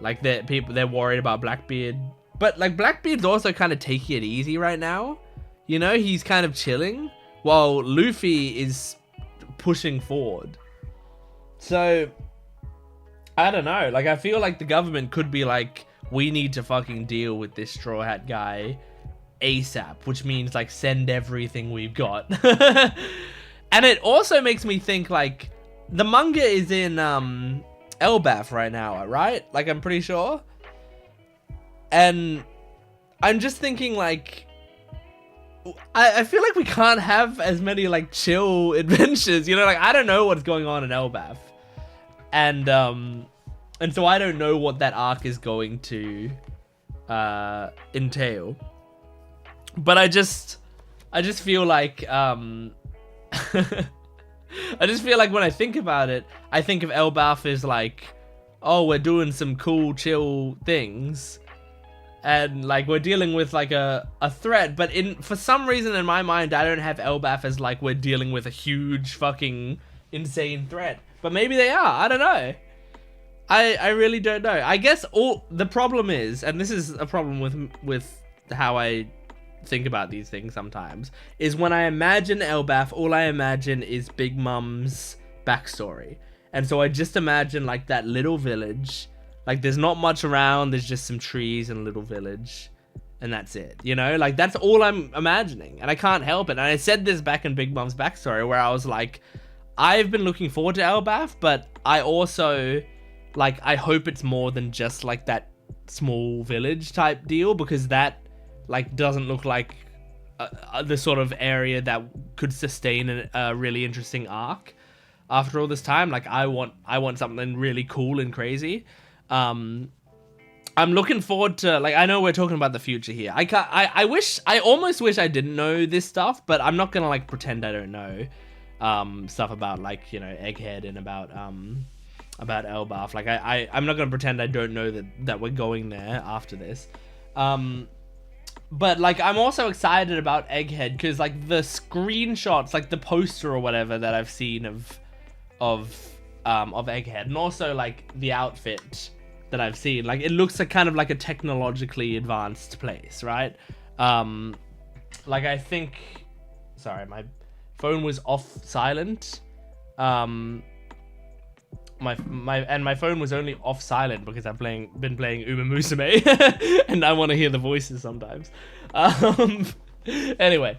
Like, they're worried about Blackbeard. But, like, Blackbeard's also kind of taking it easy right now. You know, he's kind of chilling, while Luffy is pushing forward. So, I don't know. Like, I feel like the government could be like, we need to fucking deal with this Straw Hat guy ASAP, which means, like, send everything we've got. And it also makes me think, like, the manga is in Elbaf right now, right? Like, I'm pretty sure. And I'm just thinking, like, I feel like we can't have as many, like, chill adventures, you know? Like, I don't know what's going on in Elbaf. And And so I don't know what that arc is going to entail. But I just feel like I just feel like when I think about it, I think of Elbaf as like, oh, we're doing some cool, chill things. And like we're dealing with like a threat, but for some reason in my mind, I don't have Elbaf as like we're dealing with a huge fucking insane threat. But maybe they are, I don't know. I really don't know. I guess the problem is, and this is a problem with how I think about these things sometimes, is when I imagine Elbaf, all I imagine is Big Mom's backstory. And so I just imagine like that little village, like there's not much around, there's just some trees and a little village, and that's it, you know? Like that's all I'm imagining, and I can't help it. And I said this back in Big Mom's backstory where I was like, I've been looking forward to Elbaf, but I also like, I hope it's more than just like that small village type deal, because that like doesn't look like the sort of area that could sustain a really interesting arc after all this time. Like I want something really cool and crazy. I'm looking forward to, like, I know we're talking about the future here. I almost wish I didn't know this stuff, but I'm not gonna like pretend I don't know stuff about, like, you know, Egghead and about Elbaf. Like I'm not gonna pretend I don't know that we're going there after this. But like I'm also excited about Egghead because like the screenshots, like the poster or whatever that I've seen of Egghead, and also like the outfit that I've seen, like it looks like kind of like a technologically advanced place, right? Like I think, sorry, my phone was off silent. My phone was only off silent because I've been playing Uma Musume and I want to hear the voices sometimes. Anyway,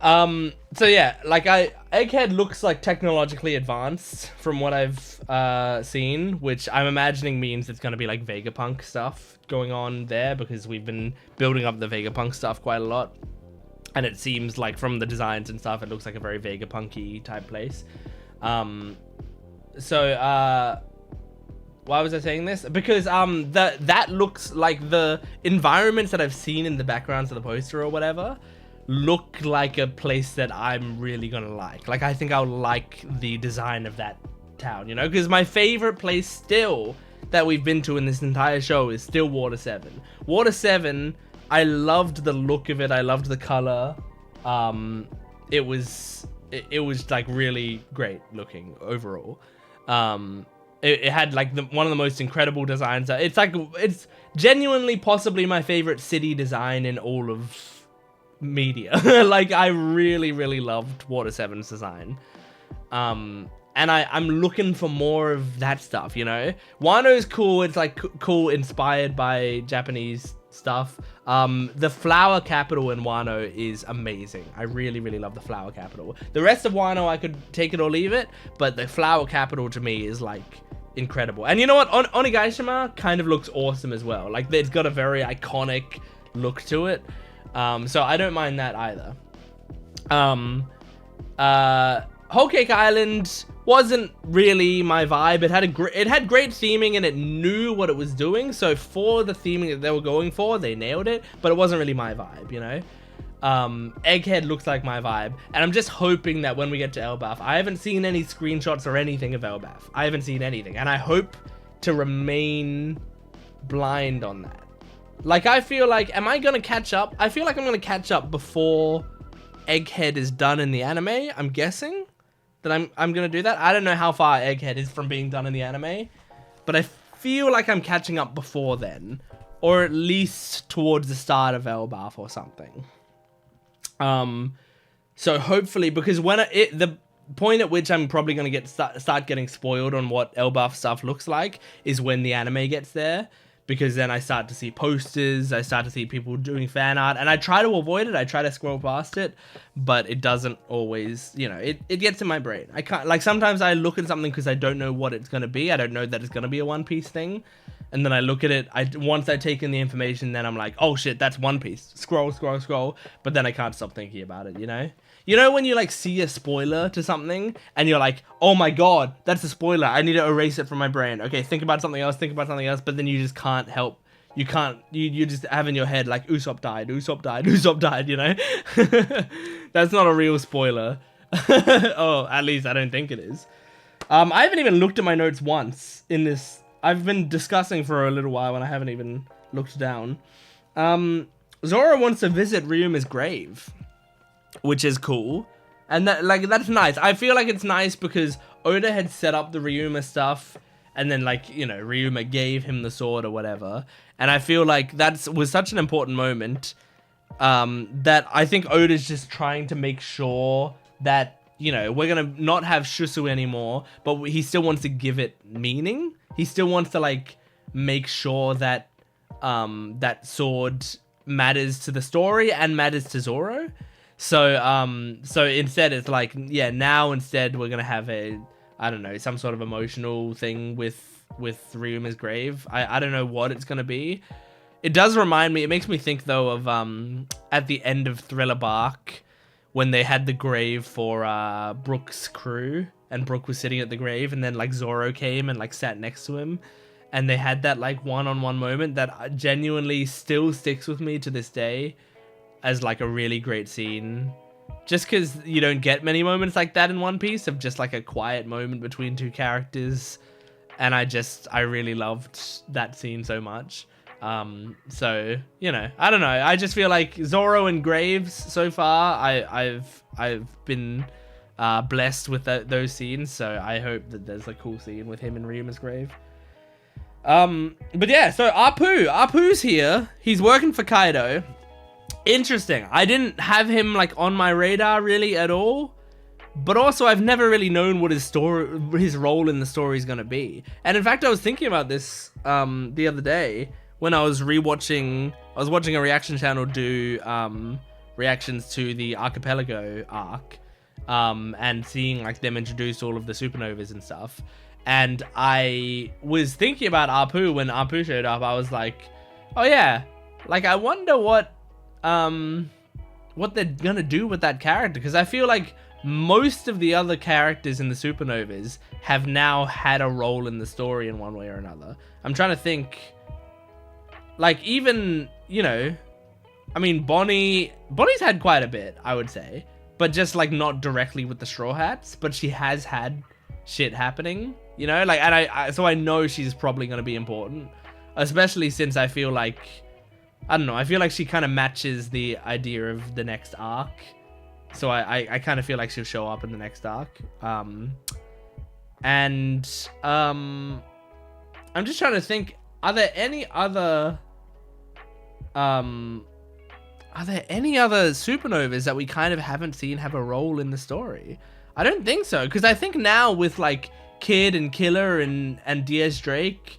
so yeah, like Egghead looks like technologically advanced from what I've seen, which I'm imagining means it's going to be like Vegapunk stuff going on there, because we've been building up the Vegapunk stuff quite a lot, and it seems like from the designs and stuff, it looks like a very Vegapunk-y type place. So why was I saying this? Because that looks like the environments that I've seen in the backgrounds of the poster or whatever look like a place that I'm really gonna like. Like I think I'll like the design of that town, you know, because my favorite place still that we've been to in this entire show is still Water 7. Water 7, I loved the look of it, I loved the color. It was like really great looking overall. It had like one of the most incredible designs. It's genuinely possibly my favorite city design in all of media. Like I really loved Water 7's design. And I'm looking for more of that stuff, you know. Wano's cool. It's like cool, inspired by Japanese stuff. The flower capital in Wano is amazing. I really love the flower capital. The rest of Wano I could take it or leave it, but the flower capital to me is like incredible. And you know what, Onigashima kind of looks awesome as well. Like it's got a very iconic look to it, so I don't mind that either. Whole Cake Island wasn't really my vibe. It had great theming and it knew what it was doing. So for the theming that they were going for, they nailed it. But it wasn't really my vibe, you know. Egghead looks like my vibe, and I'm just hoping that when we get to Elbaf, I haven't seen any screenshots or anything of Elbaf. I haven't seen anything, and I hope to remain blind on that. Like I feel like, am I gonna catch up? I feel like I'm gonna catch up before Egghead is done in the anime. I'm guessing that I'm gonna do that. I don't know how far Egghead is from being done in the anime, but I feel like I'm catching up before then, or at least towards the start of Elbaf or something. So hopefully, because when the point at which I'm probably gonna start getting spoiled on what Elbaf stuff looks like is when the anime gets there. Because then I start to see posters, I start to see people doing fan art, and I try to avoid it, I try to scroll past it, but it doesn't always, you know, it gets in my brain. I can't, like, sometimes I look at something because I don't know what it's going to be, I don't know that it's going to be a One Piece thing, and then I look at it, once I take in the information, then I'm like, oh shit, that's One Piece, scroll, but then I can't stop thinking about it, you know? you know when you like see a spoiler to something and you're like, oh my god, that's a spoiler, I need to erase it from my brain. Okay, think about something else, but then you just can't help. You just have in your head like Usopp died, you know? That's not a real spoiler. Oh, at least I don't think it is. I haven't even looked at my notes once in this. I've been discussing for a little while and I haven't even looked down. Zoro wants to visit Ryuma's grave, which is cool. And that's nice. I feel like it's nice because Oda had set up the Ryuma stuff and then like, you know, Ryuma gave him the sword or whatever. And I feel like was such an important moment that I think Oda's just trying to make sure that, you know, we're going to not have Shusu anymore, but he still wants to give it meaning. He still wants to like make sure that that sword matters to the story and matters to Zoro. So instead it's like, yeah, now instead we're gonna have I don't know, some sort of emotional thing with Ryuma's grave. I don't know what it's gonna be. It does remind me, it makes me think though of at the end of Thriller Bark when they had the grave for Brook's crew and Brook was sitting at the grave and then like Zoro came and like sat next to him. And they had that like one-on-one moment that genuinely still sticks with me to this day as like a really great scene. Just because you don't get many moments like that in One Piece of just like a quiet moment between two characters. And I really loved that scene so much. So, you know, I don't know. I just feel like Zoro and Graves so far, I've been blessed with those scenes. So I hope that there's a cool scene with him in Ryuma's grave. But yeah, so Apu's here. He's working for Kaido. Interesting. I didn't have him like on my radar really at all. But also I've never really known what his role in the story is going to be. And in fact, I was thinking about this the other day when I was watching a reaction channel do reactions to the Archipelago arc and seeing like them introduce all of the supernovas and stuff. And I was thinking about Apu when Apu showed up. I was like, oh yeah, like I wonder what they're gonna do with that character, because I feel like most of the other characters in the supernovas have now had a role in the story in one way or another. I'm trying to think, like even, you know, I mean Bonnie's had quite a bit, I would say, but just like not directly with the Straw Hats, but she has had shit happening, you know, like, and so I know she's probably going to be important, especially since I feel like, I don't know, I feel like she kind of matches the idea of the next arc, so I kind of feel like she'll show up in the next arc. I'm just trying to think, are there any other supernovas that we kind of haven't seen have a role in the story? I don't think so, because I think now with like Kid and Killer and Diaz Drake,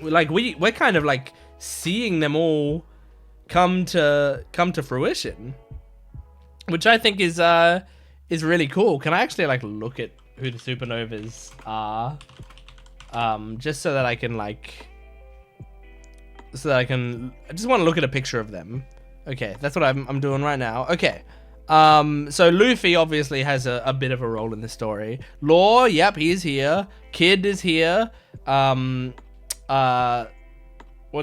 like we're kind of like seeing them all come to fruition, which I think is really cool. Can I actually like look at who the supernovas are, just so that I can I just want to look at a picture of them. Okay, that's what I'm doing right now. Okay. So Luffy obviously has a bit of a role in the story. Law, yep, he's here. Kid is here. What's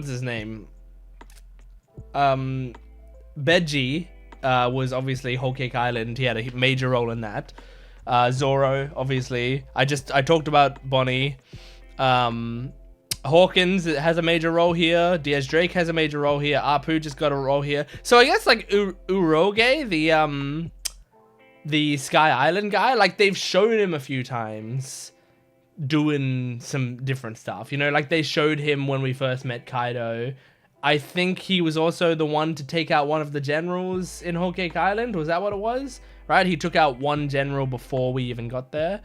his name? Beji was obviously Whole Cake Island. He had a major role in that. Zoro, obviously. I talked about Bonnie. Hawkins has a major role here. Diaz Drake has a major role here. Apu just got a role here. So I guess like Uroge, the Sky Island guy, like they've shown him a few times doing some different stuff. You know, like they showed him when we first met Kaido. I think he was also the one to take out one of the generals in Whole Cake Island. Was that what it was? Right? He took out one general before we even got there.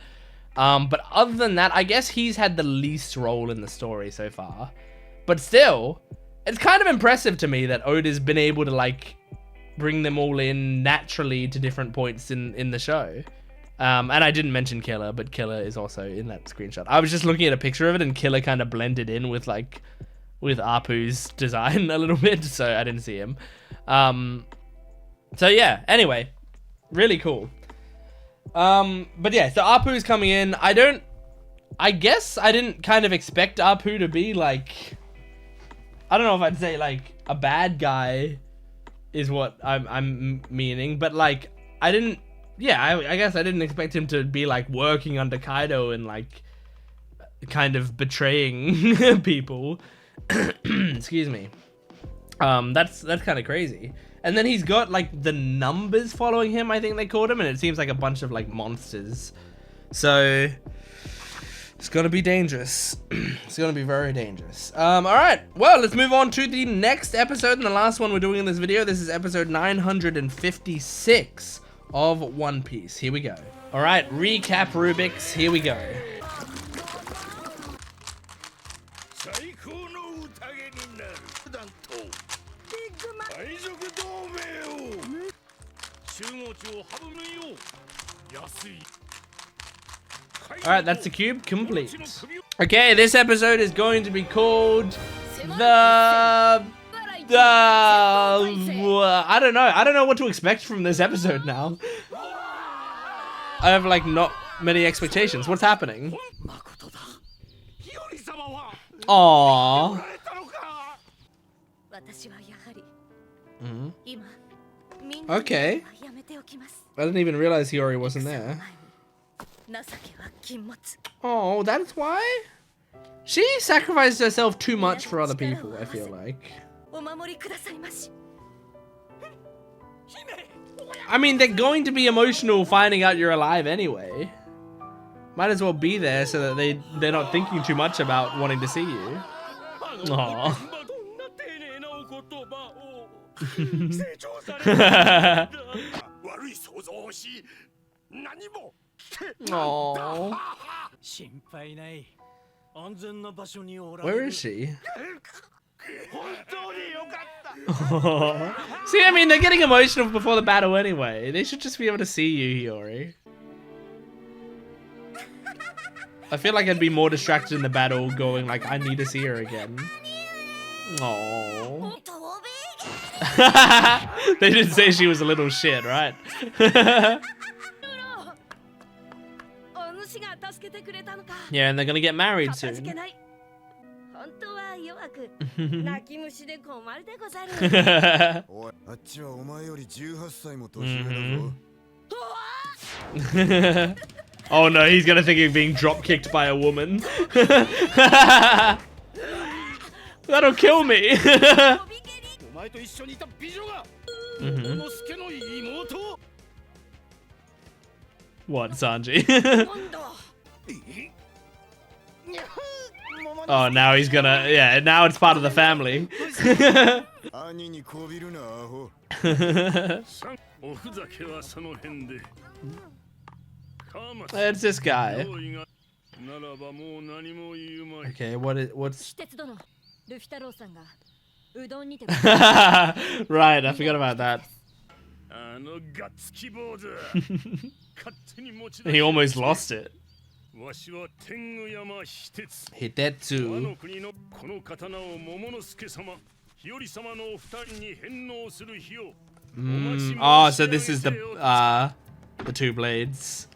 But other than that, I guess he's had the least role in the story so far. But still, it's kind of impressive to me that Oda's been able to like bring them all in naturally to different points in the show. And I didn't mention Killer, but Killer is also in that screenshot. I was just looking at a picture of it and Killer kind of blended in with like Apu's design a little bit, so I didn't see him. So yeah, anyway, really cool. But yeah, so Apu's coming in. I guess I didn't kind of expect Apu to be like, I don't know if I'd say like a bad guy is what I'm meaning, but like I guess I didn't expect him to be like working under Kaido and like kind of betraying people. Excuse me. That's kind of crazy. And then he's got like the numbers following him, I think they called him, and it seems like a bunch of like monsters. So it's gonna be dangerous. It's gonna be very dangerous. All right, well, let's move on to the next episode and the last one we're doing in this video. This is episode 956 of One Piece. Here we go. All right, recap Rubik's. Here we go. Alright, that's the cube complete. Okay, this episode is going to be called I don't know what to expect from this episode now. I have like not many expectations. What's happening? Aww. Okay. I didn't even realize Hiyori wasn't there. Oh, that's why? She sacrificed herself too much for other people, I feel like. I mean, they're going to be emotional finding out you're alive anyway. Might as well be there so that they're not thinking too much about wanting to see you. Aww. Aww. Where is she? See, I mean, they're getting emotional before the battle anyway. They should just be able to see you, Hiyori. I feel like I'd be more distracted in the battle going like, I need to see her again. Aww. They did say she was a little shit, right? Yeah, and they're gonna get married soon. Oh no, he's gonna think of being drop kicked by a woman. That'll kill me. What, Sanji? Oh, now he's gonna, yeah, now it's part of the family. It's this guy. Okay, what's... Right, I forgot about that. He almost lost it. Hitetsu. Oh, so this is the two blades.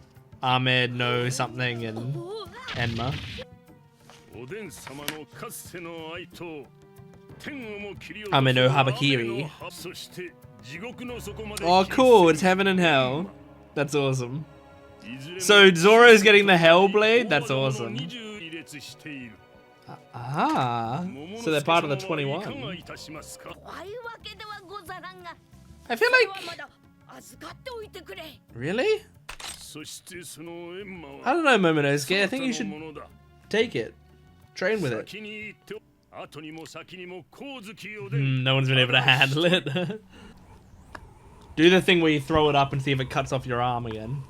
Ahmed no something and Enma. Ahmed no Habakiri. Oh cool, it's heaven and hell. That's awesome. So Zoro's getting the hell blade? That's awesome. Ah, so they're part of the 21. I feel like... Really? I don't know, Momonosuke. I think you should take it. Train with it. No one's been able to handle it. Do the thing where you throw it up and see if it cuts off your arm again.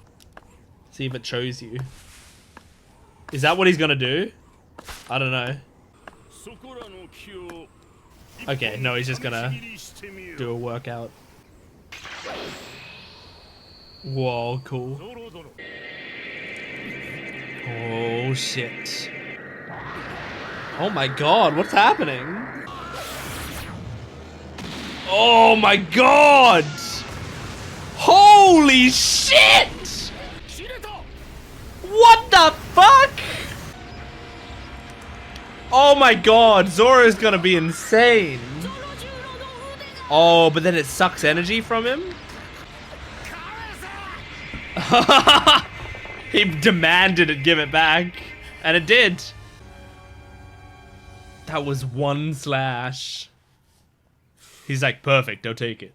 See if it shows you. Is that what he's gonna do? I don't know. Okay, no, he's just gonna do a workout. Whoa, cool. Oh shit. Oh my god, what's happening? Oh my god! Holy shit! What the fuck? Oh my god, Zoro's gonna be insane. Oh, but then it sucks energy from him? He demanded it give it back. And it did. That was one slash. He's like, perfect, I'll take it.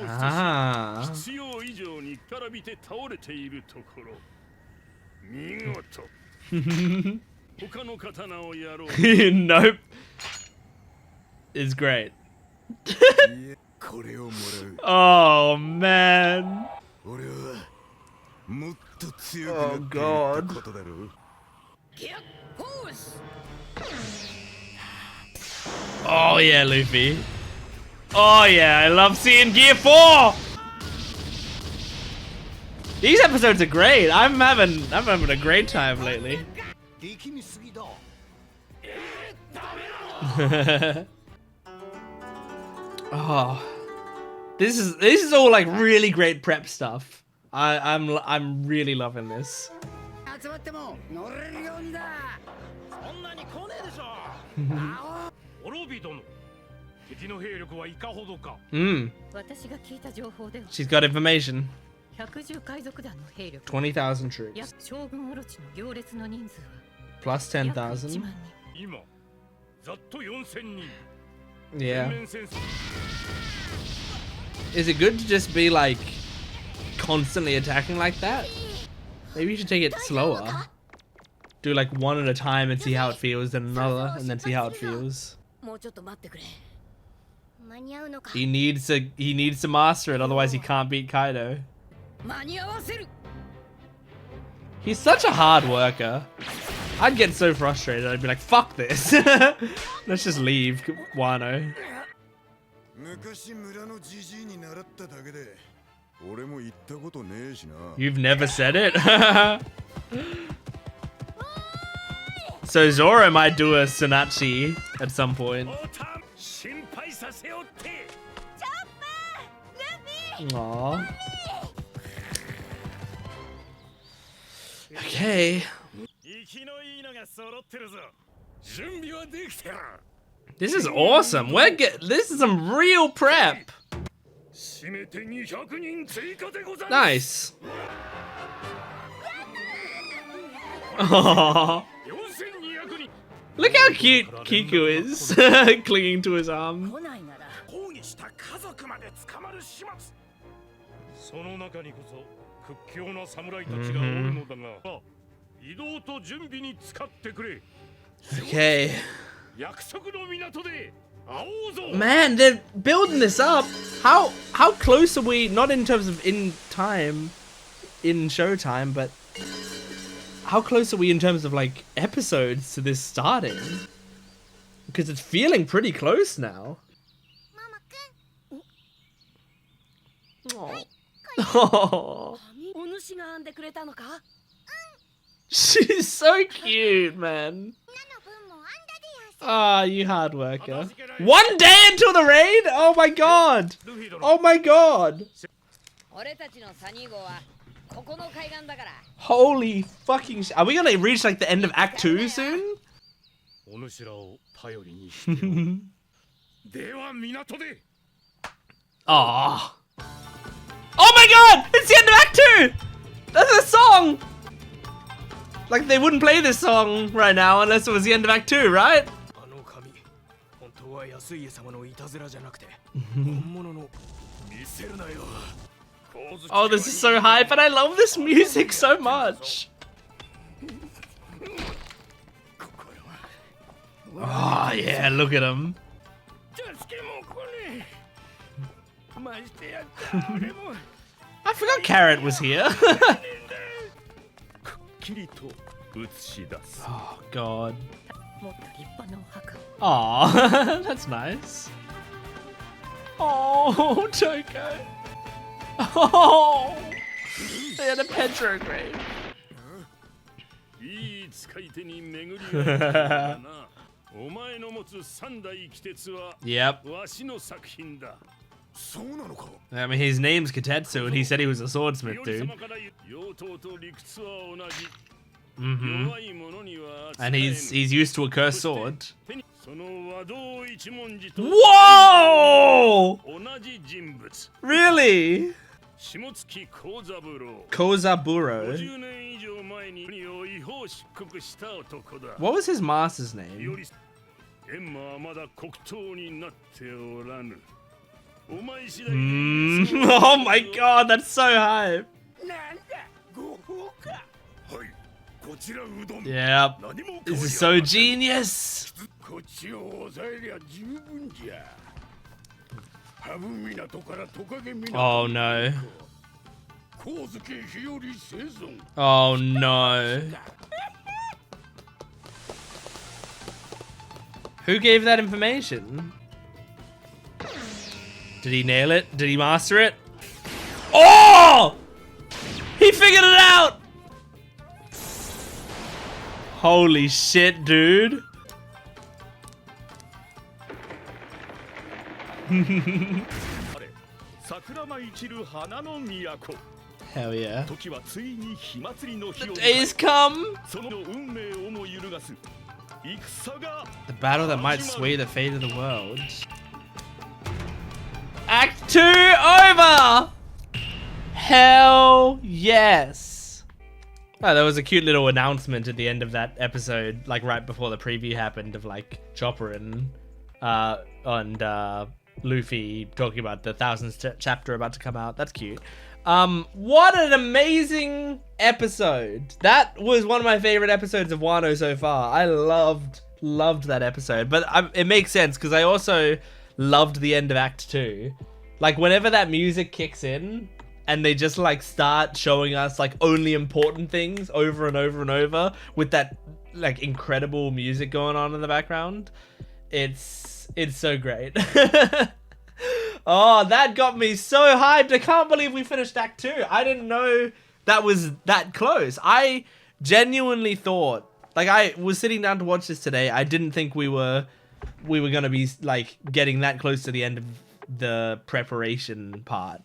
Ah. Nope. It's great. Oh man. Oh god. Oh yeah, Luffy. Oh yeah, I love seeing Gear 4. These episodes are great. I'm having a great time lately. Oh, this is all like really great prep stuff. I'm really loving this. She's got information. 20,000 troops. Plus 10,000. Yeah. Is it good to just be like constantly attacking like that? Maybe you should take it slower. Do like one at a time and see how it feels, then another, and then see how it feels. He needs to master it, otherwise he can't beat Kaido. He's such a hard worker. I'd get so frustrated. I'd be like, fuck this. Let's just leave, Wano. You've never said it? So Zoro might do a Sanachi at some point. Aww. Okay. This is awesome. This is some real prep. Nice. Aww. Look how cute Kiku is, clinging to his arm. Okay. Man, they're building this up. How close are we? Not in terms of in showtime, but how close are we in terms of like episodes to this starting? Because it's feeling pretty close now. Oh. She's so cute, man. Ah, you hard worker. 1 day until the raid? Oh my god. Oh my god. Holy fucking shit. Are we gonna reach like the end of Act 2 soon? Aww. Oh my god! It's the end of Act 2! That's a song! Like, they wouldn't play this song right now unless it was the end of Act 2, right? Oh, this is so hype, and I love this music so much. Oh, yeah, look at him. I forgot Carrot was here. Oh, God. Aw, that's nice. Oh, Toko. Oh, they had a petrograde. Yep. I mean, his name's Kitetsu, and he said he was a swordsmith, dude. And he's used to a cursed sword. Whoa! Really? Kozaburo. What was his master's name? Oh my god, that's so hype. Yeah, this is so genius. Oh no. Oh no. Who gave that information? Did he nail it? Did he master it? Oh! He figured it out! Holy shit, dude. Hell yeah. The days come! The battle that might sway the fate of the world. Act 2 over! Hell yes! Oh, there was a cute little announcement at the end of that episode, like right before the preview happened, of like Chopper and Luffy talking about the 1000th chapter about to come out. That's cute. What an amazing episode. That was one of my favorite episodes of Wano so far. I loved that episode. But it makes sense because I also loved the end of Act 2. Like whenever that music kicks in and they just like start showing us like only important things over and over and over with that like incredible music going on in the background, it's so great. Oh, that got me so hyped. I can't believe we finished Act 2. I didn't know that was that close. I genuinely thought, like I was sitting down to watch this today, I didn't think we were going to be like getting that close to the end of the preparation part.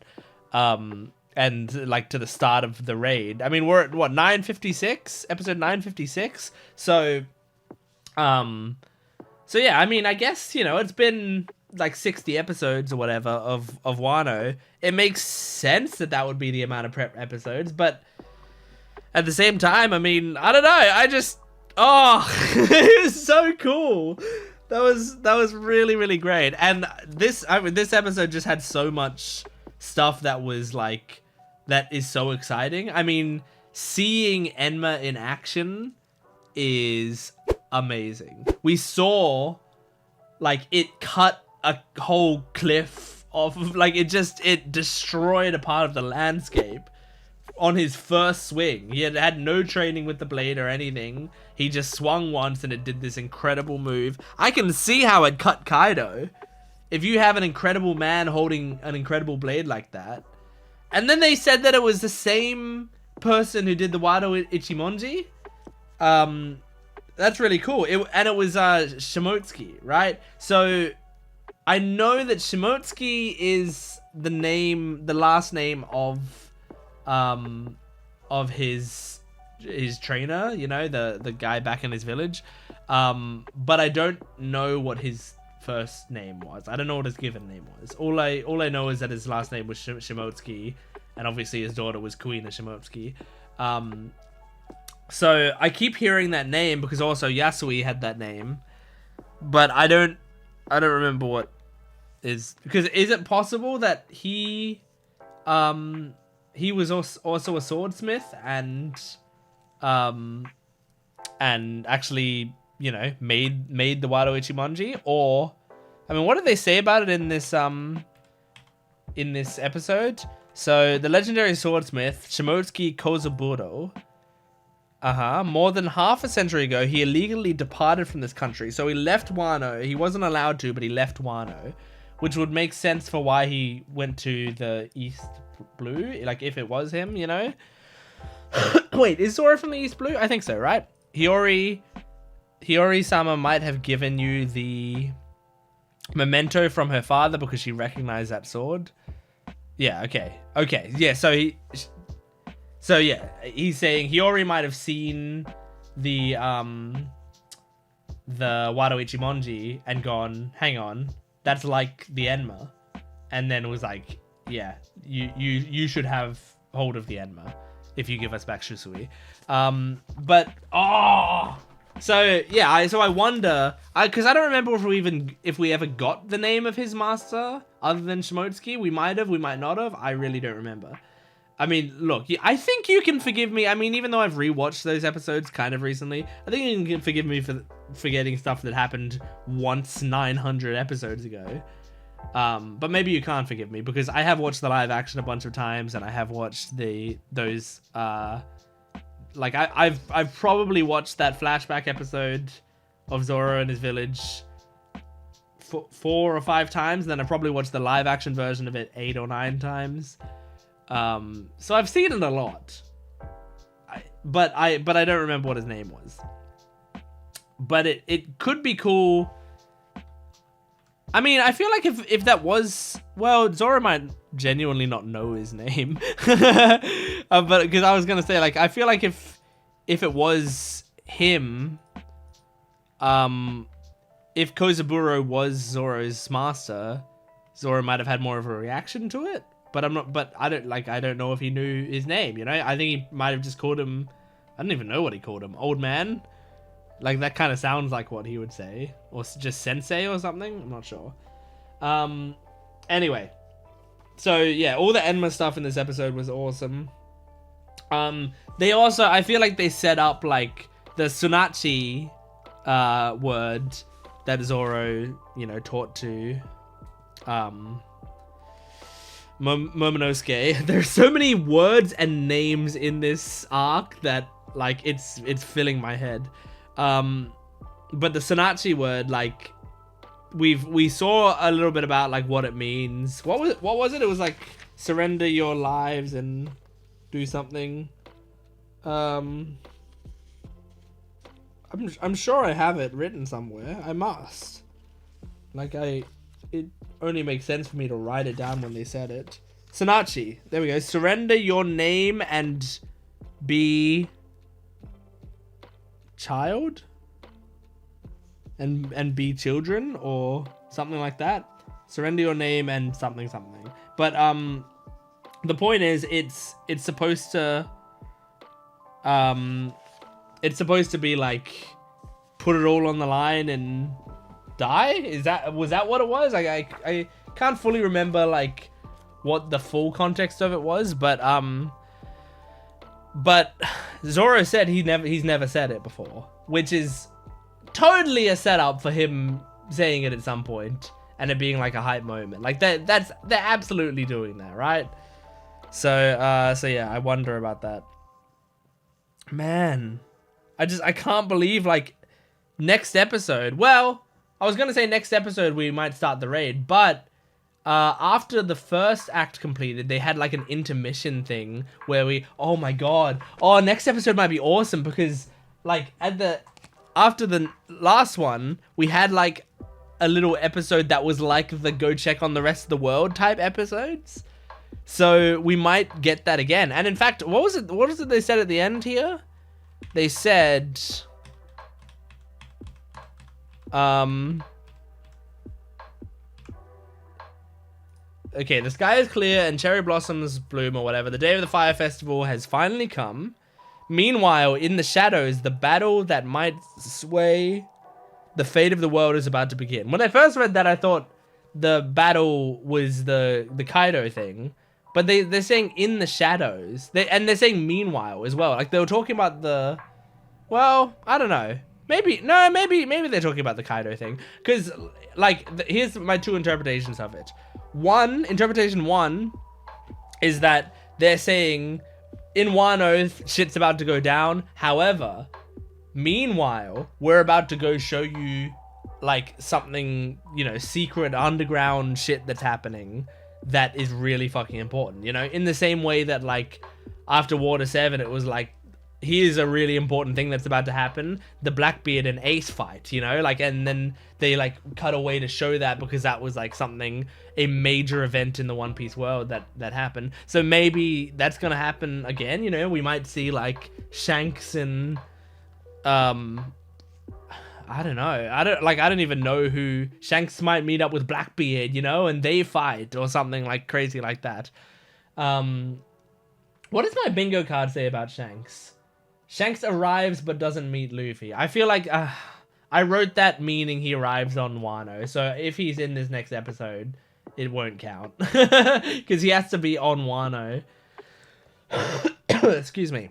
And like to the start of the raid. I mean, we're at what, 956? Episode 956? So yeah, I mean, I guess, you know, it's been like 60 episodes or whatever of Wano. It makes sense that would be the amount of prep episodes, but at the same time, I mean, I don't know. I just, it was so cool. That was really, really great. And this episode just had so much stuff that was like, that is so exciting. I mean, seeing Enma in action is amazing. We saw like it cut a whole cliff off of, like it destroyed a part of the landscape on his first swing. He had no training with the blade or anything. He just swung once and it did this incredible move. I can see how it cut Kaido. If you have an incredible man holding an incredible blade like that. And then they said that it was the same person who did the Wado Ichimonji. That's really cool. It was Shimotsuki, right? So I know that Shimotsuki is the last name of his trainer, you know, the guy back in his village. But I don't know what his first name was. I don't know what his given name was. All I know is that his last name was Shimotsuki, and obviously his daughter was Queen of Shimotsuki. So I keep hearing that name because also Yasui had that name, but I don't remember what is, because is it possible that he was also a swordsmith and actually, you know, made the Wado Ichimonji? Or, I mean, what did they say about it in this episode? So the legendary swordsmith Shimotsuki Kozaburo, more than half a century ago, he illegally departed from this country. So he left Wano. He wasn't allowed to, but he left Wano, which would make sense for why he went to the East Blue, like if it was him, you know. Wait, is Zoro from the East Blue? I think so, right? Hiyori Hiyori-sama might have given you the memento from her father because she recognized that sword. Yeah, okay. Yeah, so he's saying Hiyori might have seen the Wado Ichimonji and gone, hang on, that's like the Enma, and then was like, yeah, you should have hold of the Enma if you give us back Shusui. So yeah, I wonder, because I don't remember if we ever got the name of his master other than Shimotsuki. We might have, we might not have. I really don't remember. I mean, look, I think you can forgive me. I mean, even though I've rewatched those episodes kind of recently, I think you can forgive me for forgetting stuff that happened once 900 episodes ago. But maybe you can't forgive me because I have watched the live action a bunch of times, and I have watched those. Like I've probably watched that flashback episode of Zoro and his village 4 or 5 times. And then I probably watched the live action version of it 8 or 9 times. So I've seen it a lot. But I don't remember what his name was. But it could be cool. I mean, I feel like if that was, well, Zoro might genuinely not know his name. But because I was gonna say, like, I feel like if it was him, if Kozaburo was Zoro's master, Zoro might have had more of a reaction to it. But I don't know if he knew his name, you know? I think he might have just called him, I don't even know what he called him, old man? Like, that kind of sounds like what he would say. Or just sensei or something? I'm not sure. Anyway. So, yeah, all the Enma stuff in this episode was awesome. They also, I feel like they set up, like, the Tsunachi word that Zoro, you know, taught to Momonosuke. There's so many words and names in this arc that, like, it's filling my head. But the Tsunachi word, like, we saw a little bit about, like, what it means. What was it? It was like surrender your lives and do something. I'm sure I have it written somewhere. I must. Like, it only makes sense for me to write it down when they said it. Tsunachi. There we go. Surrender your name and be child? And be children or something like that. Surrender your name and something. But the point is it's supposed to be like put it all on the line and die? Was that what it was? I can't fully remember like what the full context of it was, but Zoro said he's never said it before, which is totally a setup for him saying it at some point and it being like a hype moment. Like they're absolutely doing that, right? So yeah, I wonder about that. Man, I can't believe, like, next episode. Well, I was gonna say next episode we might start the raid, but after the first act completed, they had like an intermission thing where oh my god, next episode might be awesome because like after the last one, we had like a little episode that was like the go check on the rest of the world type episodes. So we might get that again. And in fact, what was it they said at the end here? They said, okay, the sky is clear and cherry blossoms bloom or whatever. The day of the fire festival has finally come. Meanwhile, in the shadows, the battle that might sway the fate of the world is about to begin. When I first read that, I thought the battle was the Kaido thing. But they're saying in the shadows. They're saying meanwhile as well. Like, they were talking about well, I don't know. Maybe they're talking about the Kaido thing. Because, like, here's my 2 interpretations of it. Interpretation 1 is that they're saying in Wano, shit's about to go down. However, meanwhile, we're about to go show you, like, something, you know, secret underground shit that's happening that is really fucking important, you know? In the same way that, like, after Water 7, it was, like, here's a really important thing that's about to happen: the Blackbeard and Ace fight, you know, like, and then they like cut away to show that because that was like something, a major event in the One Piece world that happened. So maybe that's gonna happen again, you know. We might see like Shanks and I don't know. I don't even know who. Shanks might meet up with Blackbeard, you know, and they fight or something like crazy like that. What does my bingo card say about Shanks? Shanks arrives but doesn't meet Luffy. I feel like I wrote that meaning he arrives on Wano. So if he's in this next episode, it won't count because he has to be on Wano. Excuse me.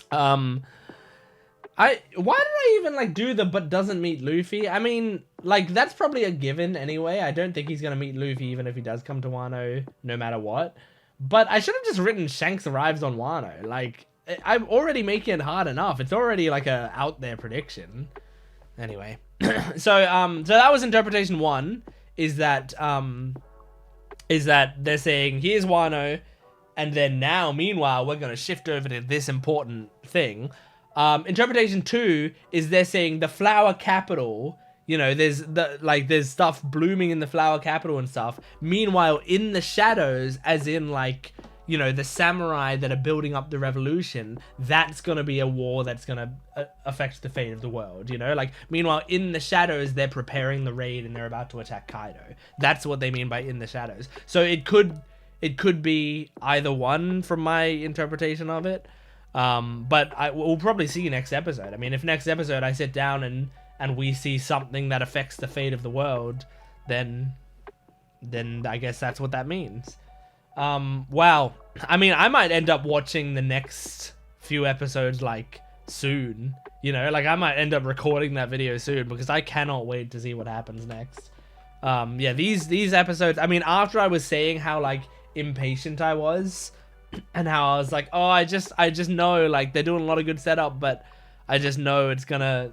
Why did I even like do the but doesn't meet Luffy? I mean, like, that's probably a given anyway. I don't think he's gonna meet Luffy even if he does come to Wano, no matter what. But I should have just written Shanks arrives on Wano. Like, I'm already making it hard enough. It's already like a out there prediction. Anyway, so that was interpretation 1. Is that they're saying here's Wano, and then now meanwhile we're gonna shift over to this important thing. Interpretation 2 is they're saying the flower capital, you know, there's stuff blooming in the flower capital and stuff. Meanwhile, in the shadows, as in like, you know, the samurai that are building up the revolution, that's gonna be a war that's gonna affect the fate of the world, you know? Like, meanwhile, in the shadows, they're preparing the raid and they're about to attack Kaido. That's what they mean by in the shadows. So it could be either one from my interpretation of it. But we'll probably see next episode. I mean, if next episode I sit down and we see something that affects the fate of the world, then I guess that's what that means. Wow. I mean, I might end up watching the next few episodes like soon, you know, like I might end up recording that video soon because I cannot wait to see what happens next. Yeah, these episodes, I mean, after I was saying how like impatient I was, and how I was like, oh, I just know, like, they're doing a lot of good setup, but I just know it's gonna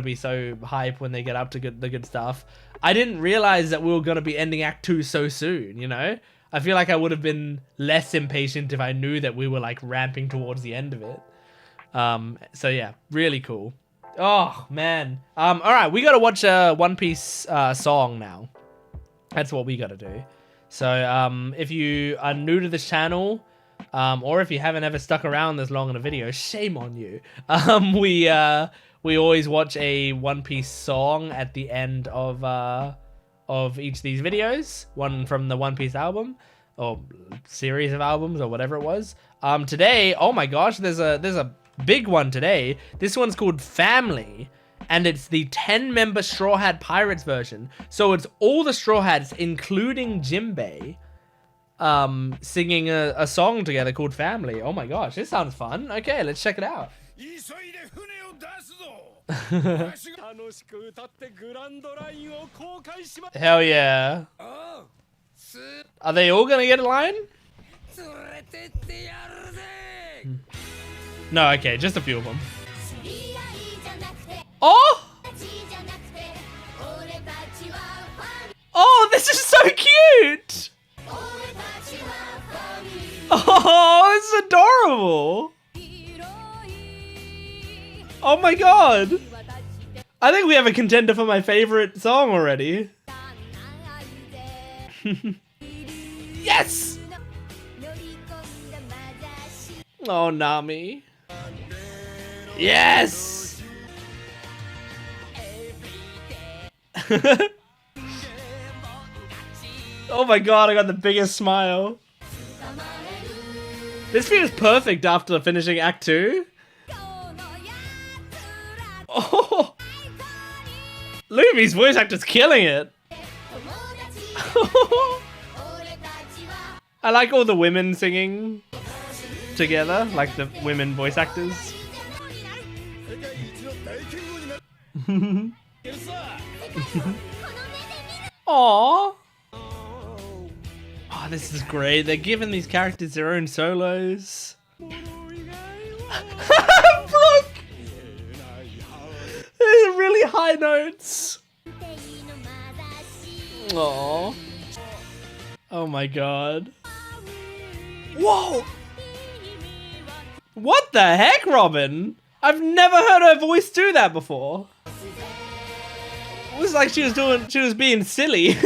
be so hype when they get up to the good stuff. I didn't realize that we were gonna be ending Act 2 so soon, you know? I feel like I would have been less impatient if I knew that we were like ramping towards the end of it. So yeah, really cool. Oh man. All right, we gotta watch a One Piece song now. That's what we gotta do. So if you are new to this channel, or if you haven't ever stuck around this long in a video, shame on you. We always watch a One Piece song at the end of each of these videos, one from the One Piece album or series of albums or whatever it was. Today, oh my gosh, there's a big one today. This one's called Family, and it's the 10-member Straw Hat Pirates version. So it's all the Straw Hats, including Jinbei, singing a song together called Family. Oh my gosh, this sounds fun. Okay, let's check it out. Hell yeah. Are they all gonna get a line? No, okay, just a few of them. Oh! Oh, this is so cute! Oh, this is adorable! Oh my god! I think we have a contender for my favorite song already. Yes! Oh, Nami. Yes! Oh my god, I got the biggest smile. This feels perfect after finishing Act 2. Oh! Luffy's voice actor's killing it. I like all the women singing together, like the women voice actors. Aww. Oh, this is great. They're giving these characters their own solos. Brooke! Really high notes. Aww. Oh my god. Whoa! What the heck, Robin? I've never heard her voice do that before. It was like she was being silly.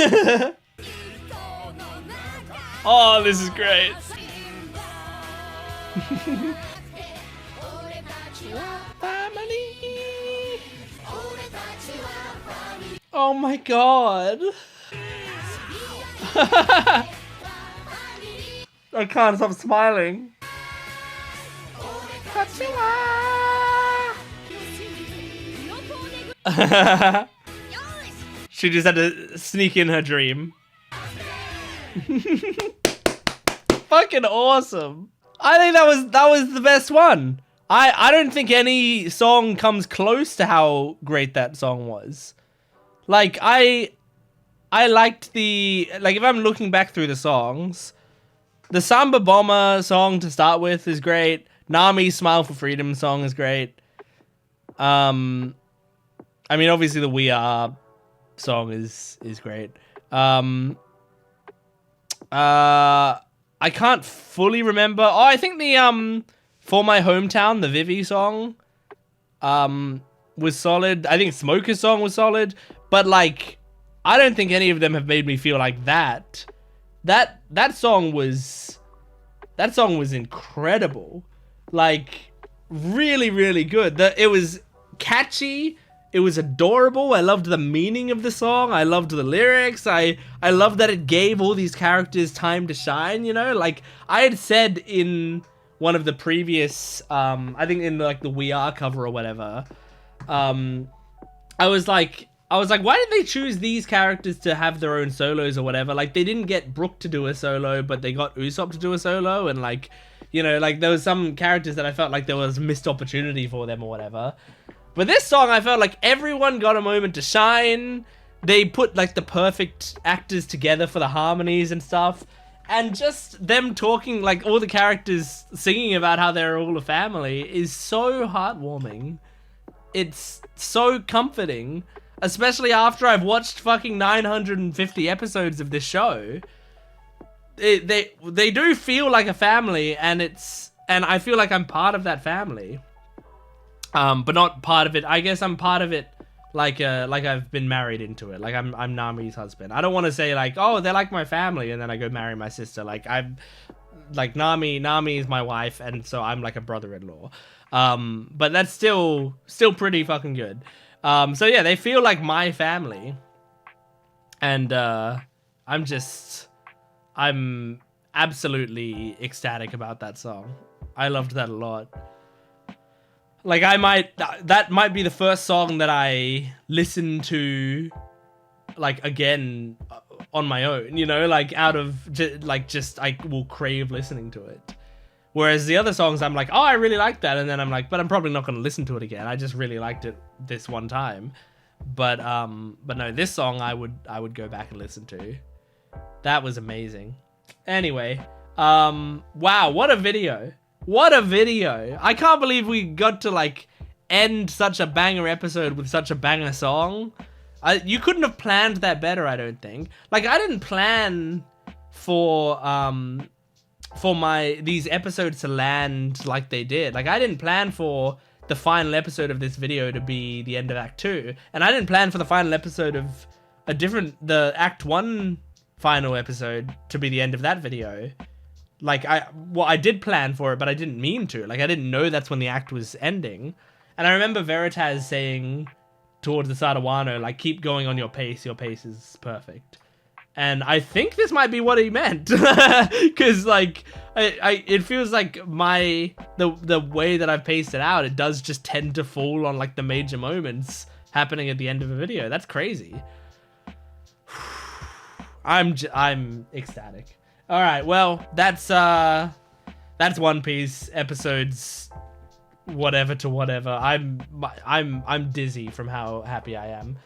Oh, this is great. Oh my god. I can't stop smiling. She just had to sneak in her dream. Fucking awesome. I think that was the best one. I don't think any song comes close to how great that song was. Like I liked the, like, if I'm looking back through the songs, the Samba Bomber song to start with is great. Nami's Smile for Freedom song is great. I mean, obviously the We Are song is great. I can't fully remember. Oh, I think the For My Hometown, the Vivi song, was solid. I think Smoker's song was solid, but like, I don't think any of them have made me feel like that. That song was incredible. Like, really, really good. It was catchy. It was adorable. I loved the meaning of the song. I loved the lyrics. I loved that it gave all these characters time to shine, you know? Like, I had said in one of the previous, I think in like the We Are cover or whatever, I was like, why did they choose these characters to have their own solos or whatever? Like, they didn't get Brook to do a solo, but they got Usopp to do a solo, and like, you know, like there was some characters that I felt like there was missed opportunity for them or whatever. But this song, I felt like everyone got a moment to shine. They put like the perfect actors together for the harmonies and stuff. And just them talking, like all the characters singing about how they're all a family is so heartwarming. It's so comforting. Especially after I've watched fucking 950 episodes of this show. They do feel like a family, and I feel like I'm part of that family. But not part of it. I guess I'm part of it like I've been married into it. Like I'm Nami's husband. I don't want to say like, oh, they're like my family, and then I go marry my sister. Like I'm like Nami is my wife, and so I'm like a brother-in-law. But that's still pretty fucking good. So yeah, they feel like my family. And I'm absolutely ecstatic about that song. I loved that a lot. Like that might be the first song that I listen to like again on my own, you know, like out of just I will crave listening to it. Whereas the other songs I'm like, oh, I really like that, and then I'm like, but I'm probably not going to listen to it again. I just really liked it this one time. But no, this song I would go back and listen to. That was amazing. Anyway, wow, what a video. What a video. I can't believe we got to like end such a banger episode with such a banger song. You couldn't have planned that better, I don't think. Like, I didn't plan for these episodes to land like they did. Like, I didn't plan for the final episode of this video to be the end of Act 2. And I didn't plan for the final episode of the Act 1 final episode to be the end of that video. Like, I did plan for it, but I didn't mean to. Like, I didn't know that's when the act was ending. And I remember Veritas saying towards the start of Wano, like, keep going on your pace is perfect. And I think this might be what he meant. Because, like, it feels like the way that I've paced it out, it does just tend to fall on, like, the major moments happening at the end of a video. That's crazy. I'm ecstatic. All right, well, that's One Piece episodes whatever to whatever. I'm dizzy from how happy I am.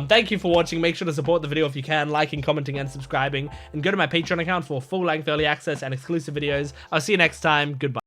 Thank you for watching. Make sure to support the video if you can, liking, commenting, and subscribing, and go to my Patreon account for full-length early access and exclusive videos. I'll see you next time. Goodbye.